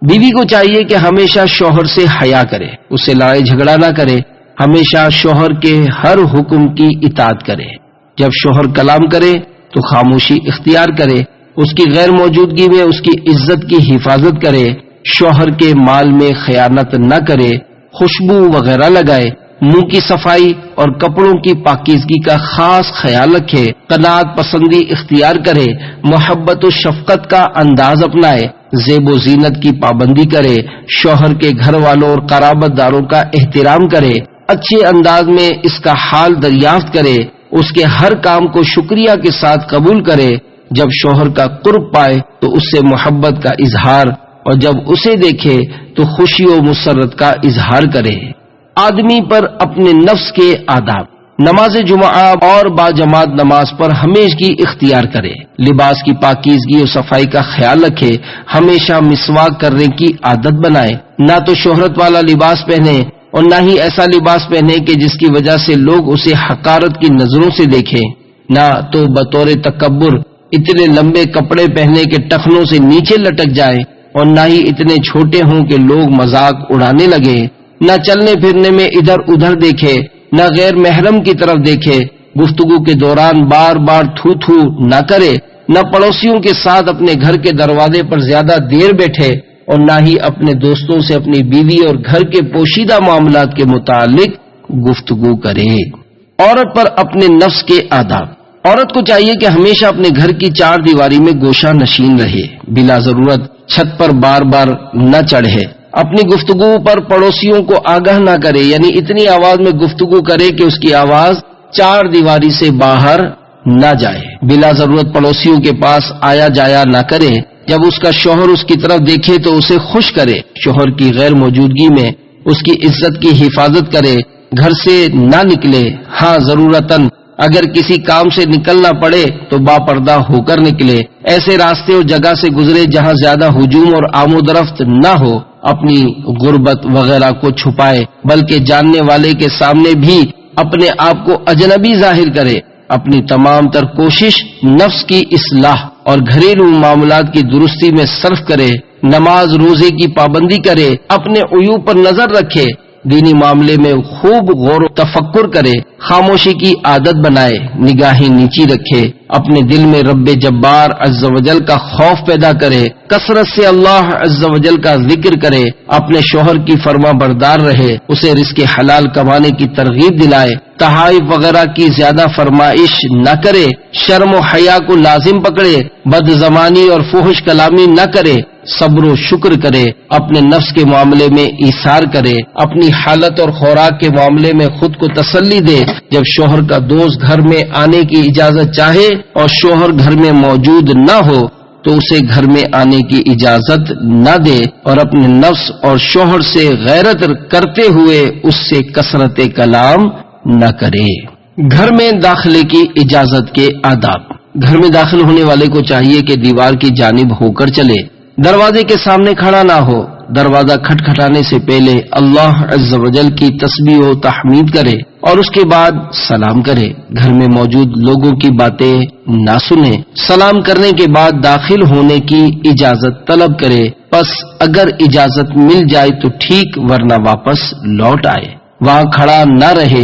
Speaker 1: بیوی کو چاہیے کہ ہمیشہ شوہر سے حیا کرے، اسے لڑائی جھگڑا نہ کرے، ہمیشہ شوہر کے ہر حکم کی اطاعت کرے۔ جب شوہر کلام کرے تو خاموشی اختیار کرے، اس کی غیر موجودگی میں اس کی عزت کی حفاظت کرے، شوہر کے مال میں خیانت نہ کرے، خوشبو وغیرہ لگائے، منہ کی صفائی اور کپڑوں کی پاکیزگی کا خاص خیال رکھے، قناعت پسندی اختیار کرے، محبت و شفقت کا انداز اپنائے، زیب و زینت کی پابندی کرے، شوہر کے گھر والوں اور قرابت داروں کا احترام کرے، اچھے انداز میں اس کا حال دریافت کرے، اس کے ہر کام کو شکریہ کے ساتھ قبول کرے، جب شوہر کا قرب پائے تو اس سے محبت کا اظہار اور جب اسے دیکھے تو خوشی و مسرت کا اظہار کرے۔ آدمی پر اپنے نفس کے آداب۔ نماز جمعہ اور باجماعت نماز پر ہمیشگی اختیار کرے، لباس کی پاکیزگی اور صفائی کا خیال رکھے، ہمیشہ مسواک کرنے کی عادت بنائے، نہ تو شہرت والا لباس پہنے اور نہ ہی ایسا لباس پہنے کہ جس کی وجہ سے لوگ اسے حقارت کی نظروں سے دیکھیں، نہ تو بطور تکبر اتنے لمبے کپڑے پہنے کے ٹخنوں سے نیچے لٹک جائے اور نہ ہی اتنے چھوٹے ہوں کہ لوگ مذاق اڑانے لگے، نہ چلنے پھرنے میں ادھر ادھر دیکھے، نہ غیر محرم کی طرف دیکھے، گفتگو کے دوران بار بار تھو تھو نہ کرے، نہ پڑوسیوں کے ساتھ اپنے گھر کے دروازے پر زیادہ دیر بیٹھے اور نہ ہی اپنے دوستوں سے اپنی بیوی اور گھر کے پوشیدہ معاملات کے متعلق گفتگو کرے۔ عورت پر اپنے نفس کے آداب۔ عورت کو چاہیے کہ ہمیشہ اپنے گھر کی چار دیواری میں گوشہ نشین رہے، بلا ضرورت چھت پر بار بار نہ چڑھے، اپنی گفتگو پر پڑوسیوں کو آگاہ نہ کرے، یعنی اتنی آواز میں گفتگو کرے کہ اس کی آواز چار دیواری سے باہر نہ جائے، بلا ضرورت پڑوسیوں کے پاس آیا جایا نہ کرے، جب اس کا شوہر اس کی طرف دیکھے تو اسے خوش کرے، شوہر کی غیر موجودگی میں اس کی عزت کی حفاظت کرے، گھر سے نہ نکلے، ہاں ضرورتاً اگر کسی کام سے نکلنا پڑے تو باپردہ ہو کر نکلے، ایسے راستے اور جگہ سے گزرے جہاں زیادہ ہجوم اور آمد و رفت نہ ہو، اپنی غربت وغیرہ کو چھپائے بلکہ جاننے والے کے سامنے بھی اپنے آپ کو اجنبی ظاہر کرے، اپنی تمام تر کوشش نفس کی اصلاح اور گھریلو معاملات کی درستی میں صرف کرے، نماز روزے کی پابندی کرے، اپنے عیوب پر نظر رکھے، دینی معاملے میں خوب غور و تفکر کرے، خاموشی کی عادت بنائے، نگاہیں نیچی رکھے، اپنے دل میں رب جبار عز و جل کا خوف پیدا کرے، کثرت سے اللہ عز و جل کا ذکر کرے، اپنے شوہر کی فرما بردار رہے، اسے رزق حلال کمانے کی ترغیب دلائے، تحائف وغیرہ کی زیادہ فرمائش نہ کرے، شرم و حیا کو لازم پکڑے، بد زمانی اور فحش کلامی نہ کرے، صبر و شکر کرے، اپنے نفس کے معاملے میں ایثار کرے، اپنی حالت اور خوراک کے معاملے میں خود کو تسلی دے، جب شوہر کا دوست گھر میں آنے کی اجازت چاہے اور شوہر گھر میں موجود نہ ہو تو اسے گھر میں آنے کی اجازت نہ دے، اور اپنے نفس اور شوہر سے غیرت کرتے ہوئے اس سے کثرت کلام نہ کرے۔ گھر میں داخلے کی اجازت کے آداب۔ گھر میں داخل ہونے والے کو چاہیے کہ دیوار کی جانب ہو کر چلے، دروازے کے سامنے کھڑا نہ ہو، دروازہ کھٹکھٹانے سے پہلے اللہ عز و جل کی تسبیح و تحمید کرے اور اس کے بعد سلام کرے، گھر میں موجود لوگوں کی باتیں نہ سنے، سلام کرنے کے بعد داخل ہونے کی اجازت طلب کرے، پس اگر اجازت مل جائے تو ٹھیک ورنہ واپس لوٹ آئے، وہاں کھڑا نہ رہے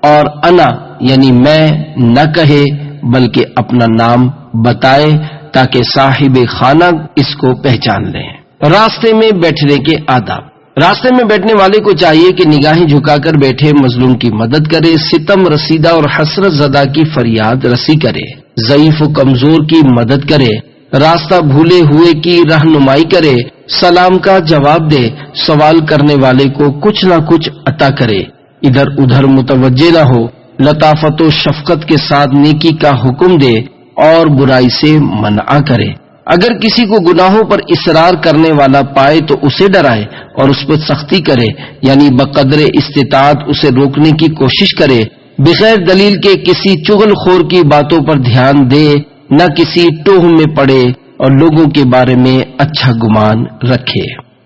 Speaker 1: اور انا یعنی میں نہ کہے بلکہ اپنا نام بتائے تاکہ صاحب خانہ اس کو پہچان لیں۔ راستے میں بیٹھنے کے آداب۔ راستے میں بیٹھنے والے کو چاہیے کہ نگاہیں جھکا کر بیٹھے، مظلوم کی مدد کرے، ستم رسیدہ اور حسرت زدہ کی فریاد رسی کرے، ضعیف و کمزور کی مدد کرے، راستہ بھولے ہوئے کی رہنمائی کرے، سلام کا جواب دے، سوال کرنے والے کو کچھ نہ کچھ عطا کرے، ادھر ادھر متوجہ نہ ہو، لطافت و شفقت کے ساتھ نیکی کا حکم دے اور برائی سے منع کرے۔ اگر کسی کو گناہوں پر اصرار کرنے والا پائے تو اسے ڈرائے اور اس پر سختی کرے، یعنی بقدر استطاعت اسے روکنے کی کوشش کرے، بغیر دلیل کے کسی چغل خور کی باتوں پر دھیان دے، نہ کسی ٹوہ میں پڑے اور لوگوں کے بارے میں اچھا گمان رکھے۔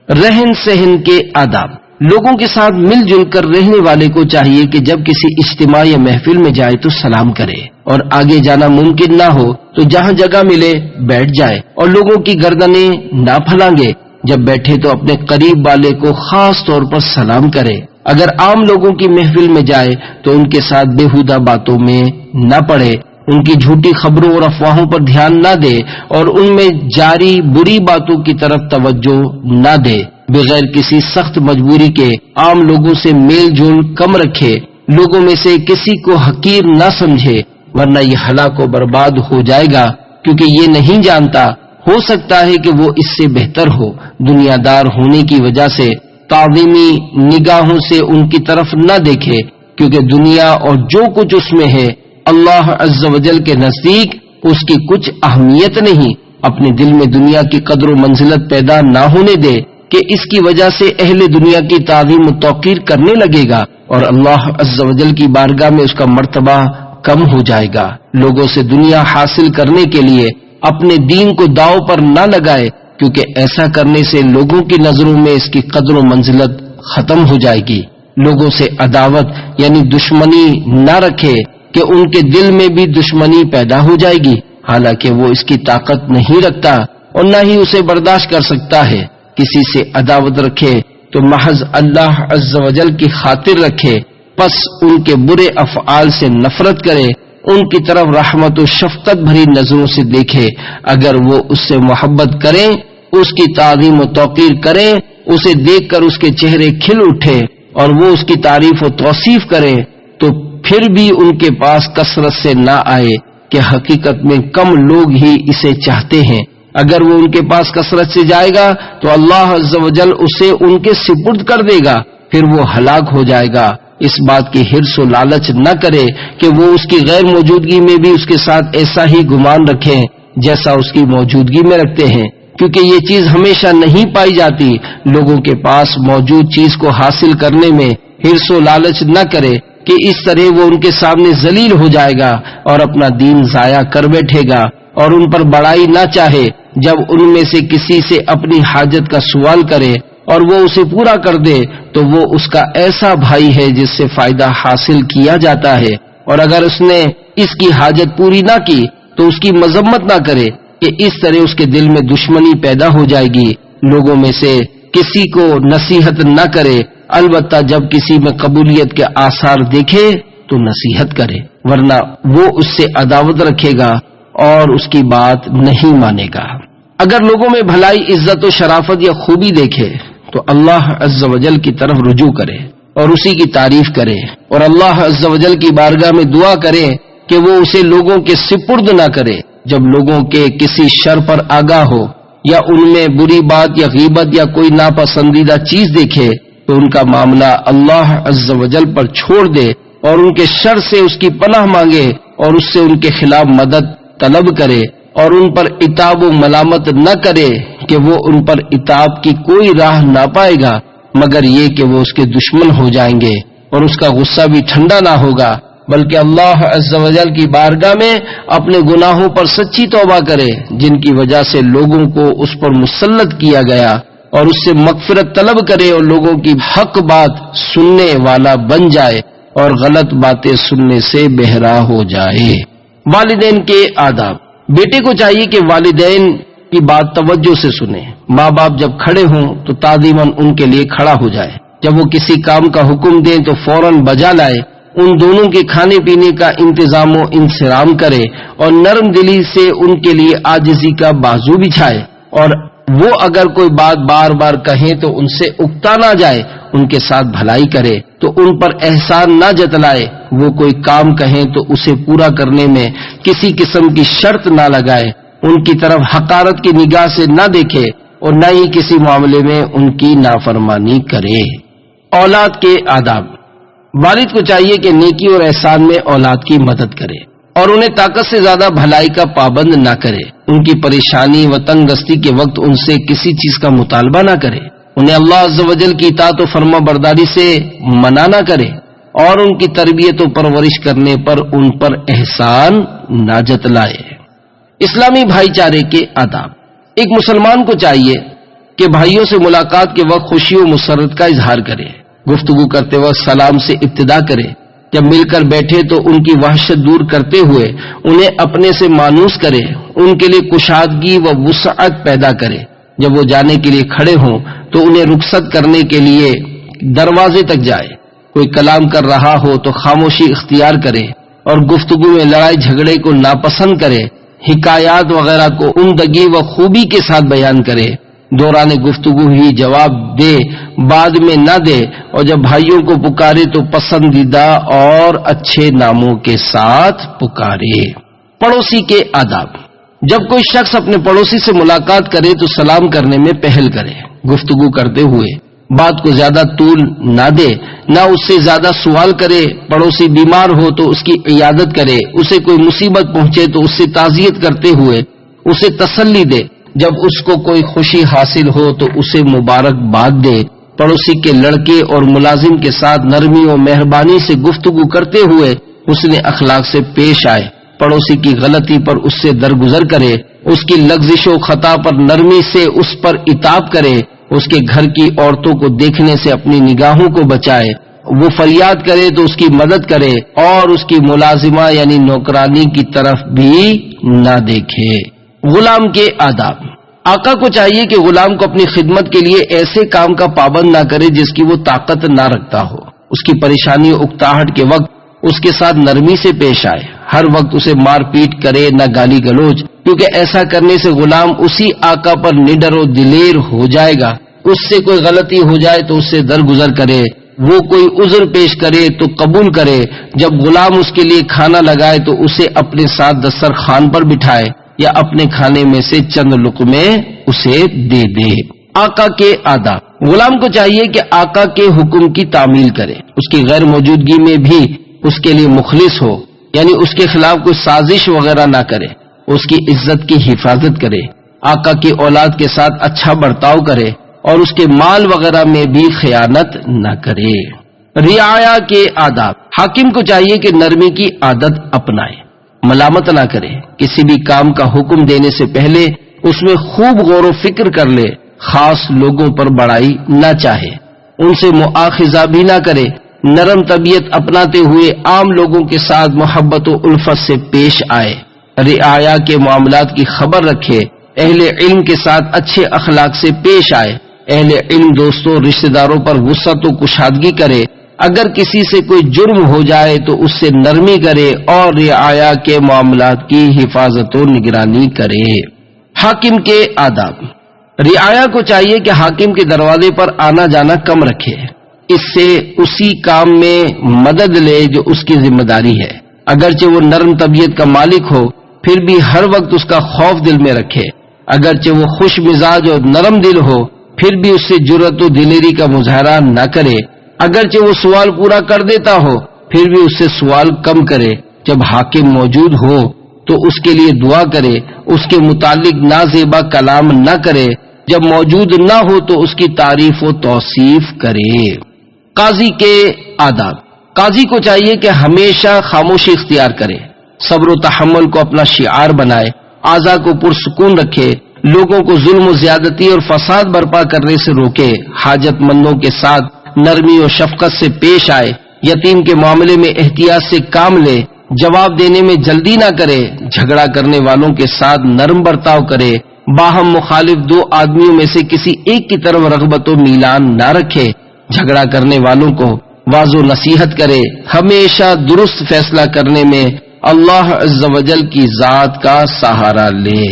Speaker 1: رہن سہن کے آداب۔ لوگوں کے ساتھ مل جل کر رہنے والے کو چاہیے کہ جب کسی اجتماع یا محفل میں جائے تو سلام کرے، اور آگے جانا ممکن نہ ہو تو جہاں جگہ ملے بیٹھ جائے اور لوگوں کی گردنیں نہ پھلانگے۔ جب بیٹھے تو اپنے قریب والے کو خاص طور پر سلام کرے۔ اگر عام لوگوں کی محفل میں جائے تو ان کے ساتھ بےہودہ باتوں میں نہ پڑے، ان کی جھوٹی خبروں اور افواہوں پر دھیان نہ دے اور ان میں جاری بری باتوں کی طرف توجہ نہ دے۔ بغیر کسی سخت مجبوری کے عام لوگوں سے میل جول کم رکھے، لوگوں میں سے کسی کو حقیر نہ سمجھے، ورنہ یہ ہلاک و برباد ہو جائے گا، کیونکہ یہ نہیں جانتا، ہو سکتا ہے کہ وہ اس سے بہتر ہو۔ دنیا دار ہونے کی وجہ سے تعظیمی نگاہوں سے ان کی طرف نہ دیکھے، کیونکہ دنیا اور جو کچھ اس میں ہے اللہ عز و جل کے نزدیک اس کی کچھ اہمیت نہیں۔ اپنے دل میں دنیا کی قدر و منزلت پیدا نہ ہونے دے کہ اس کی وجہ سے اہل دنیا کی تعظیم و توقیر کرنے لگے گا اور اللہ عز و جل کی بارگاہ میں اس کا مرتبہ کم ہو جائے گا۔ لوگوں سے دنیا حاصل کرنے کے لیے اپنے دین کو داؤ پر نہ لگائے، کیونکہ ایسا کرنے سے لوگوں کی نظروں میں اس کی قدر و منزلت ختم ہو جائے گی۔ لوگوں سے عداوت یعنی دشمنی نہ رکھے کہ ان کے دل میں بھی دشمنی پیدا ہو جائے گی، حالانکہ وہ اس کی طاقت نہیں رکھتا اور نہ ہی اسے برداشت کر سکتا ہے۔ کسی سے عداوت رکھے تو محض اللہ عز و جل کی خاطر رکھے، پس ان کے برے افعال سے نفرت کرے، ان کی طرف رحمت و شفقت بھری نظروں سے دیکھے۔ اگر وہ اس سے محبت کریں، اس کی تعظیم و توقیر کریں، اسے دیکھ کر اس کے چہرے کھل اٹھے اور وہ اس کی تعریف و توصیف کریں، تو پھر بھی ان کے پاس کثرت سے نہ آئے کہ حقیقت میں کم لوگ ہی اسے چاہتے ہیں۔ اگر وہ ان کے پاس کثرت سے جائے گا تو اللہ عز و جل اسے ان کے سپرد کر دے گا، پھر وہ ہلاک ہو جائے گا۔ اس بات کی حرص و لالچ نہ کرے کہ وہ اس کی غیر موجودگی میں بھی اس کے ساتھ ایسا ہی گمان رکھیں جیسا اس کی موجودگی میں رکھتے ہیں، کیونکہ یہ چیز ہمیشہ نہیں پائی جاتی۔ لوگوں کے پاس موجود چیز کو حاصل کرنے میں حرص و لالچ نہ کرے کہ اس طرح وہ ان کے سامنے ذلیل ہو جائے گا اور اپنا دین ضائع کر بیٹھے گا، اور ان پر بڑائی نہ چاہے۔ جب ان میں سے کسی سے اپنی حاجت کا سوال کرے اور وہ اسے پورا کر دے تو وہ اس کا ایسا بھائی ہے جس سے فائدہ حاصل کیا جاتا ہے، اور اگر اس نے اس کی حاجت پوری نہ کی تو اس کی مذمت نہ کرے کہ اس طرح اس کے دل میں دشمنی پیدا ہو جائے گی۔ لوگوں میں سے کسی کو نصیحت نہ کرے، البتہ جب کسی میں قبولیت کے آثار دیکھے تو نصیحت کرے، ورنہ وہ اس سے عداوت رکھے گا اور اس کی بات نہیں مانے گا۔ اگر لوگوں میں بھلائی، عزت و شرافت یا خوبی دیکھے تو اللہ عز و جل کی طرف رجوع کرے اور اسی کی تعریف کرے، اور اللہ عز و جل کی بارگاہ میں دعا کرے کہ وہ اسے لوگوں کے سپرد نہ کرے۔ جب لوگوں کے کسی شر پر آگاہ ہو یا ان میں بری بات یا غیبت یا کوئی ناپسندیدہ چیز دیکھے تو ان کا معاملہ اللہ عز و جل پر چھوڑ دے اور ان کے شر سے اس کی پناہ مانگے اور اس سے ان کے خلاف مدد طلب کرے، اور ان پر عتاب و ملامت نہ کرے کہ وہ ان پر عتاب کی کوئی راہ نہ پائے گا مگر یہ کہ وہ اس کے دشمن ہو جائیں گے اور اس کا غصہ بھی ٹھنڈا نہ ہوگا، بلکہ اللہ عز و جل کی بارگاہ میں اپنے گناہوں پر سچی توبہ کرے جن کی وجہ سے لوگوں کو اس پر مسلط کیا گیا، اور اس سے مغفرت طلب کرے اور لوگوں کی حق بات سننے والا بن جائے اور غلط باتیں سننے سے بہرا ہو جائے۔ والدین کے آداب۔ بیٹے کو چاہیے کہ والدین کی بات توجہ سے سنے۔ ماں باپ جب کھڑے ہوں تو تعظیماً ان کے لیے کھڑا ہو جائے، جب وہ کسی کام کا حکم دیں تو فوراً بجا لائے، ان دونوں کے کھانے پینے کا انتظام و انصرام کرے اور نرم دلی سے ان کے لیے عاجزی کا بازو بچھائے، اور وہ اگر کوئی بات بار بار کہیں تو ان سے اکتا نہ جائے، ان کے ساتھ بھلائی کرے تو ان پر احسان نہ جتلائے، وہ کوئی کام کہیں تو اسے پورا کرنے میں کسی قسم کی شرط نہ لگائے، ان کی طرف حقارت کی نگاہ سے نہ دیکھے، اور نہ ہی کسی معاملے میں ان کی نافرمانی کرے۔ اولاد کے آداب۔ والد کو چاہیے کہ نیکی اور احسان میں اولاد کی مدد کرے اور انہیں طاقت سے زیادہ بھلائی کا پابند نہ کرے، ان کی پریشانی و تنگ دستی کے وقت ان سے کسی چیز کا مطالبہ نہ کرے، انہیں اللہ عز و جل کی اطاعت و فرما برداری سے منع نہ کرے اور ان کی تربیت و پرورش کرنے پر ان پر احسان نہ جتلائے۔ اسلامی بھائی چارے کے آداب۔ ایک مسلمان کو چاہیے کہ بھائیوں سے ملاقات کے وقت خوشی و مسرت کا اظہار کرے، گفتگو کرتے وقت سلام سے ابتدا کرے، جب مل کر بیٹھے تو ان کی وحشت دور کرتے ہوئے انہیں اپنے سے مانوس کرے، ان کے لیے کشادگی و وسعت پیدا کرے، جب وہ جانے کے لیے کھڑے ہوں تو انہیں رخصت کرنے کے لیے دروازے تک جائے، کوئی کلام کر رہا ہو تو خاموشی اختیار کرے اور گفتگو میں لڑائی جھگڑے کو ناپسند کرے، حکایات وغیرہ کو عمدگی و خوبی کے ساتھ بیان کرے، دوران گفتگو ہی جواب دے، بعد میں نہ دے، اور جب بھائیوں کو پکارے تو پسندیدہ اور اچھے ناموں کے ساتھ پکارے۔ پڑوسی کے آداب۔ جب کوئی شخص اپنے پڑوسی سے ملاقات کرے تو سلام کرنے میں پہل کرے، گفتگو کرتے ہوئے بات کو زیادہ طول نہ دے، نہ اس سے زیادہ سوال کرے، پڑوسی بیمار ہو تو اس کی عیادت کرے، اسے کوئی مصیبت پہنچے تو اس سے تعزیت کرتے ہوئے اسے تسلی دے، جب اس کو کوئی خوشی حاصل ہو تو اسے مبارکباد دے، پڑوسی کے لڑکے اور ملازم کے ساتھ نرمی و مہربانی سے گفتگو کرتے ہوئے حسن اخلاق سے پیش آئے، پڑوسی کی غلطی پر اس سے درگزر کرے، اس کی لغزش و خطا پر نرمی سے اس پر عتاب کرے، اس کے گھر کی عورتوں کو دیکھنے سے اپنی نگاہوں کو بچائے، وہ فریاد کرے تو اس کی مدد کرے اور اس کی ملازمہ یعنی نوکرانی کی طرف بھی نہ دیکھے۔ غلام کے آداب۔ آقا کو چاہیے کہ غلام کو اپنی خدمت کے لیے ایسے کام کا پابند نہ کرے جس کی وہ طاقت نہ رکھتا ہو، اس کی پریشانی و اکتاہٹ کے وقت اس کے ساتھ نرمی سے پیش آئے، ہر وقت اسے مار پیٹ کرے نہ گالی گلوچ، کیونکہ ایسا کرنے سے غلام اسی آقا پر نڈر و دلیر ہو جائے گا، اس سے کوئی غلطی ہو جائے تو اس سے درگزر کرے، وہ کوئی عذر پیش کرے تو قبول کرے، جب غلام اس کے لیے کھانا لگائے تو اسے اپنے ساتھ دسترخوان پر بٹھائے یا اپنے کھانے میں سے چند لقمے اسے دے دے۔ آقا کے آداب۔ غلام کو چاہیے کہ آقا کے حکم کی تعمیل کرے، اس کی غیر موجودگی میں بھی اس کے لیے مخلص ہو، یعنی اس کے خلاف کوئی سازش وغیرہ نہ کرے، اس کی عزت کی حفاظت کرے، آقا کی اولاد کے ساتھ اچھا برتاؤ کرے اور اس کے مال وغیرہ میں بھی خیانت نہ کرے۔ رعایا کے آداب۔ حاکم کو چاہیے کہ نرمی کی عادت اپنائے، ملامت نہ کرے، کسی بھی کام کا حکم دینے سے پہلے اس میں خوب غور و فکر کر لے، خاص لوگوں پر بڑائی نہ چاہے، ان سے مؤاخذہ بھی نہ کرے، نرم طبیعت اپناتے ہوئے عام لوگوں کے ساتھ محبت و الفت سے پیش آئے، رعایا کے معاملات کی خبر رکھے، اہل علم کے ساتھ اچھے اخلاق سے پیش آئے، اہل علم دوستوں رشتہ داروں پر وسعت و کشادگی کرے، اگر کسی سے کوئی جرم ہو جائے تو اس سے نرمی کرے اور رعایا کے معاملات کی حفاظت و نگرانی کرے۔ حاکم کے آداب۔ رعایا کو چاہیے کہ حاکم کے دروازے پر آنا جانا کم رکھے، اس سے اسی کام میں مدد لے جو اس کی ذمہ داری ہے، اگرچہ وہ نرم طبیعت کا مالک ہو پھر بھی ہر وقت اس کا خوف دل میں رکھے، اگرچہ وہ خوش مزاج اور نرم دل ہو پھر بھی اس سے جرأت و دلیری کا مظاہرہ نہ کرے، اگرچہ وہ سوال پورا کر دیتا ہو پھر بھی اس سے سوال کم کرے، جب حاکم موجود ہو تو اس کے لیے دعا کرے، اس کے متعلق نازیبا کلام نہ کرے، جب موجود نہ ہو تو اس کی تعریف و توصیف کرے۔ قاضی کے آداب۔ قاضی کو چاہیے کہ ہمیشہ خاموشی اختیار کرے، صبر و تحمل کو اپنا شعار بنائے، اعضاء کو پرسکون رکھے، لوگوں کو ظلم و زیادتی اور فساد برپا کرنے سے روکے، حاجت مندوں کے ساتھ نرمی و شفقت سے پیش آئے، یتیم کے معاملے میں احتیاط سے کام لے، جواب دینے میں جلدی نہ کرے، جھگڑا کرنے والوں کے ساتھ نرم برتاؤ کرے، باہم مخالف دو آدمیوں میں سے کسی ایک کی طرف رغبت و میلان نہ رکھے، جھگڑا کرنے والوں کو واضح و نصیحت کرے، ہمیشہ درست فیصلہ کرنے میں اللہ عز و جل کی ذات کا سہارا لے۔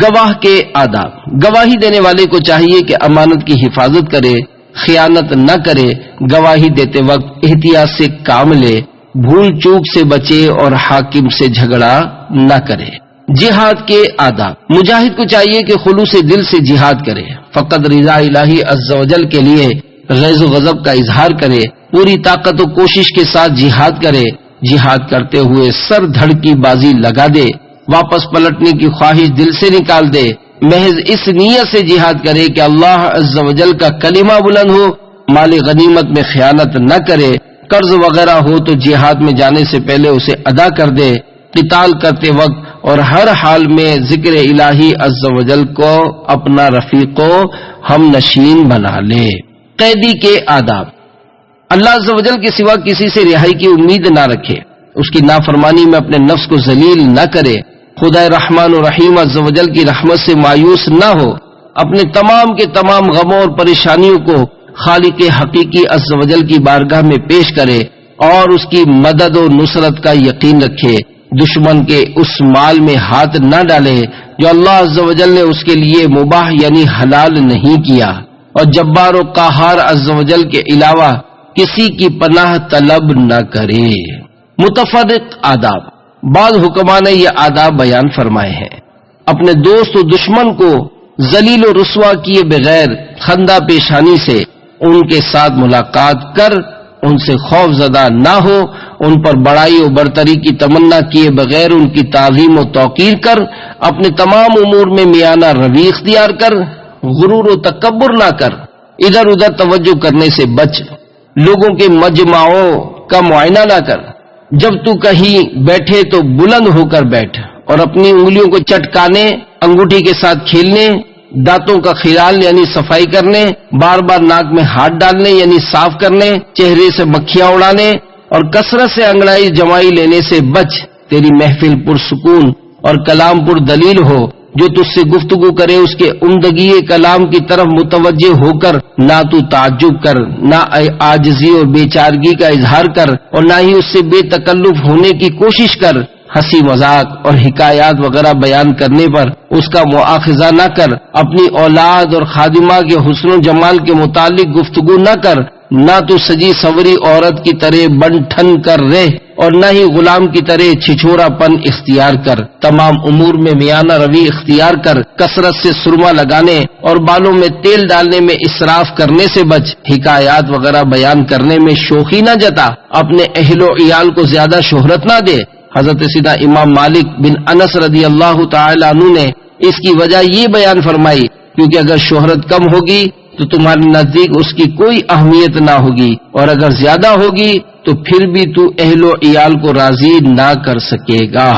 Speaker 1: گواہ کے آداب۔ گواہی دینے والے کو چاہیے کہ امانت کی حفاظت کرے، خیانت نہ کرے، گواہی دیتے وقت احتیاط سے کام لے، بھول چوک سے بچے اور حاکم سے جھگڑا نہ کرے۔ جہاد کے آداب۔ مجاہد کو چاہیے کہ خلوص دل سے جہاد کرے، فقط رضا الہی عز و جل کے لیے غیظ و غضب کا اظہار کرے، پوری طاقت و کوشش کے ساتھ جہاد کرے، جہاد کرتے ہوئے سر دھڑ کی بازی لگا دے، واپس پلٹنے کی خواہش دل سے نکال دے، محض اس نیت سے جہاد کرے کہ اللہ عز و جل کا کلمہ بلند ہو، مال غنیمت میں خیانت نہ کرے، قرض وغیرہ ہو تو جہاد میں جانے سے پہلے اسے ادا کر دے، قتال کرتے وقت اور ہر حال میں ذکر الہی عز و جل کو اپنا رفیق و ہم نشین بنا لے۔ قیدی کے آداب۔ اللہ عز و جل کے سوا کسی سے رہائی کی امید نہ رکھے، اس کی نافرمانی میں اپنے نفس کو ذلیل نہ کرے، خدا رحمان و رحیم عز و جل کی رحمت سے مایوس نہ ہو، اپنے تمام کے تمام غموں اور پریشانیوں کو خالق حقیقی عز و جل کی بارگاہ میں پیش کرے اور اس کی مدد و نصرت کا یقین رکھے، دشمن کے اس مال میں ہاتھ نہ ڈالے جو اللہ عز و جل نے اس کے لیے مباح یعنی حلال نہیں کیا، اور جبار و قہار عز و جل کے علاوہ کسی کی پناہ طلب نہ کرے۔ متفرق آداب۔ بعض حکماء نے یہ آداب بیان فرمائے ہیں۔ اپنے دوست و دشمن کو ذلیل و رسوا کیے بغیر خندہ پیشانی سے ان کے ساتھ ملاقات کر ان سے خوف زدہ نہ ہو، ان پر بڑائی و برتری کی تمنا کیے بغیر ان کی تعظیم و توقیر کر، اپنے تمام امور میں میانہ روی اختیار کر، غرور و تکبر نہ کر، ادھر ادھر توجہ کرنے سے بچ، لوگوں کے مجمعوں کا معائنہ نہ کر، جب تو کہیں بیٹھے تو بلند ہو کر بیٹھ، اور اپنی انگلیوں کو چٹکانے، انگوٹھی کے ساتھ کھیلنے، دانتوں کا خلال یعنی صفائی کرنے، بار بار ناک میں ہاتھ ڈالنے یعنی صاف کرنے، چہرے سے مکھیاں اڑانے اور کثرت سے انگڑائی جمائی لینے سے بچ۔ تیری محفل پرسکون اور کلام پر دلیل ہو، جو تجھ سے گفتگو کرے اس کے عمدگی کلام کی طرف متوجہ ہو کر نہ تو تعجب کر، نہ عاجزی اور بے چارگی کا اظہار کر، اور نہ ہی اس سے بے تکلف ہونے کی کوشش کر۔ ہنسی مذاق اور حکایات وغیرہ بیان کرنے پر اس کا مواخذہ نہ کر، اپنی اولاد اور خادمہ کے حسن و جمال کے متعلق گفتگو نہ کر، نہ تو سجی سوری عورت کی طرح بن ٹھن کر رہ، اور نہ ہی غلام کی طرح چھچھورا پن اختیار کر، تمام امور میں میانہ روی اختیار کر، کثرت سے سرما لگانے اور بالوں میں تیل ڈالنے میں اسراف کرنے سے بچ، حکایات وغیرہ بیان کرنے میں شوخی نہ جتا، اپنے اہل و عیال کو زیادہ شہرت نہ دے۔ حضرت سیدنا امام مالک بن انس رضی اللہ تعالی عنہ نے اس کی وجہ یہ بیان فرمائی، کیونکہ اگر شہرت کم ہوگی تو تمہارے نزدیک اس کی کوئی اہمیت نہ ہوگی، اور اگر زیادہ ہوگی تو پھر بھی تو اہل و عیال کو راضی نہ کر سکے گا۔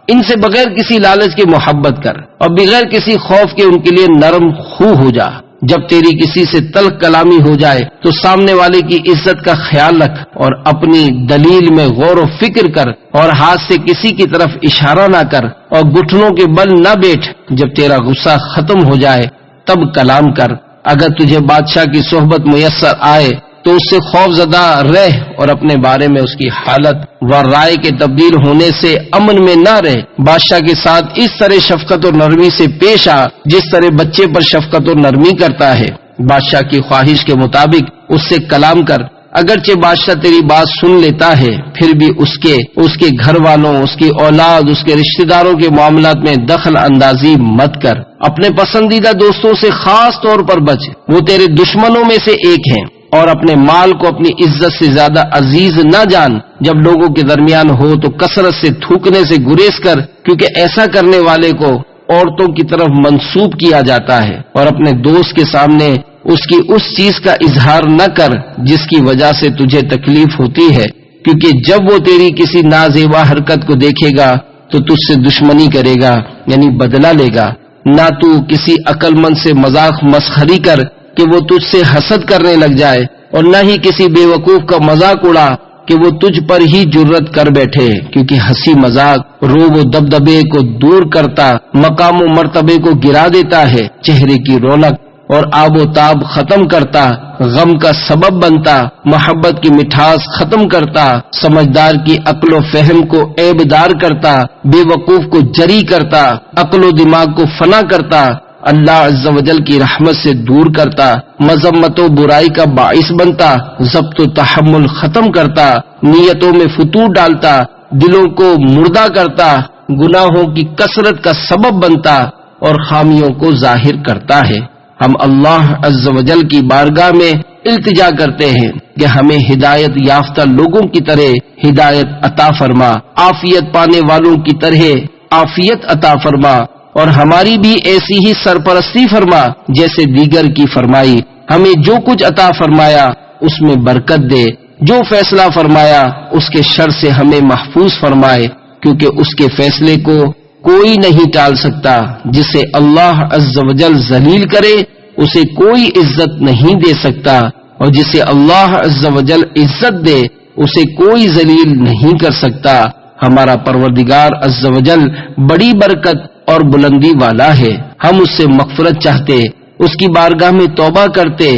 Speaker 1: ان سے بغیر کسی لالچ کے محبت کر، اور بغیر کسی خوف کے ان کے لیے نرم خو ہو جا۔ جب تیری کسی سے تلخ کلامی ہو جائے تو سامنے والے کی عزت کا خیال رکھ، اور اپنی دلیل میں غور و فکر کر، اور ہاتھ سے کسی کی طرف اشارہ نہ کر، اور گھٹنوں کے بل نہ بیٹھ۔ جب تیرا غصہ ختم ہو جائے تب کلام کر۔ اگر تجھے بادشاہ کی صحبت میسر آئے تو اس سے خوف زدہ رہ، اور اپنے بارے میں اس کی حالت و رائے کے تبدیل ہونے سے امن میں نہ رہ۔ بادشاہ کے ساتھ اس طرح شفقت اور نرمی سے پیش آ جس طرح بچے پر شفقت اور نرمی کرتا ہے۔ بادشاہ کی خواہش کے مطابق اس سے کلام کر، اگرچہ بادشاہ تیری بات سن لیتا ہے پھر بھی اس کے گھر والوں، اس کی اولاد، اس کے رشتہ داروں کے معاملات میں دخل اندازی مت کر۔ اپنے پسندیدہ دوستوں سے خاص طور پر بچ، وہ تیرے دشمنوں میں سے ایک ہیں، اور اپنے مال کو اپنی عزت سے زیادہ عزیز نہ جان۔ جب لوگوں کے درمیان ہو تو کثرت سے تھوکنے سے گریز کر، کیونکہ ایسا کرنے والے کو عورتوں کی طرف منسوب کیا جاتا ہے، اور اپنے دوست کے سامنے اس کی اس چیز کا اظہار نہ کر جس کی وجہ سے تجھے تکلیف ہوتی ہے، کیونکہ جب وہ تیری کسی نازیبا حرکت کو دیکھے گا تو تجھ سے دشمنی کرے گا یعنی بدلہ لے گا۔ نہ تو کسی عقل مند سے مذاق مسخری کر کہ وہ تجھ سے حسد کرنے لگ جائے، اور نہ ہی کسی بے وقوف کا مذاق اڑا کہ وہ تجھ پر ہی جرت کر بیٹھے، کیونکہ ہنسی مذاق روب و دبدبے کو دور کرتا، مقام و مرتبے کو گرا دیتا ہے، چہرے کی رونق اور آب و تاب ختم کرتا، غم کا سبب بنتا، محبت کی مٹھاس ختم کرتا، سمجھدار کی عقل و فہم کو عیب دار کرتا، بے وقوف کو جری کرتا، عقل و دماغ کو فنا کرتا، اللہ عز و جل کی رحمت سے دور کرتا، مذمت و برائی کا باعث بنتا، ضبط و تحمل ختم کرتا، نیتوں میں فتور ڈالتا، دلوں کو مردہ کرتا، گناہوں کی کثرت کا سبب بنتا اور خامیوں کو ظاہر کرتا ہے۔ ہم اللہ عز و جل کی بارگاہ میں التجا کرتے ہیں کہ ہمیں ہدایت یافتہ لوگوں کی طرح ہدایت عطا فرما، عافیت پانے والوں کی طرح عافیت عطا فرما، اور ہماری بھی ایسی ہی سرپرستی فرما جیسے دیگر کی فرمائی۔ ہمیں جو کچھ عطا فرمایا اس میں برکت دے، جو فیصلہ فرمایا اس کے شر سے ہمیں محفوظ فرمائے، کیونکہ اس کے فیصلے کو کوئی نہیں ٹال سکتا۔ جسے اللہ عز و جل ذلیل کرے اسے کوئی عزت نہیں دے سکتا، اور جسے اللہ عز و جل عزت دے اسے کوئی ذلیل نہیں کر سکتا۔ ہمارا پروردگار عز و جل بڑی برکت اور بلندی والا ہے۔ ہم اس سے مغفرت چاہتے، اس کی بارگاہ میں توبہ کرتے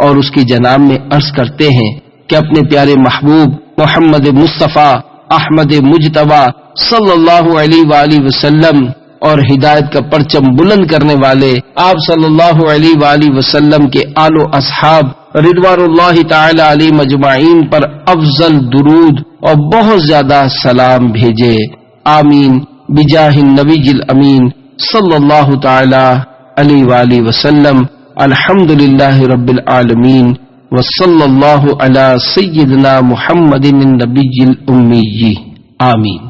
Speaker 1: اور اس کی جناب میں عرض کرتے ہیں کہ اپنے پیارے محبوب محمد مصطفیٰ احمد مجتبی صلی اللہ علیہ وآلہ وسلم اور ہدایت کا پرچم بلند کرنے والے آپ صلی اللہ علیہ وآلہ وسلم کے آل و اصحاب رضوان اللہ تعالی علیہ مجمعین پر افضل درود اور بہت زیادہ سلام بھیجے، آمین بجاہ النبی الامین صلی اللہ تعالی علیہ وآلہ وسلم۔ الحمدللہ رب العالمین وصلی اللہ علی سیدنا محمد النبی الامی، آمین۔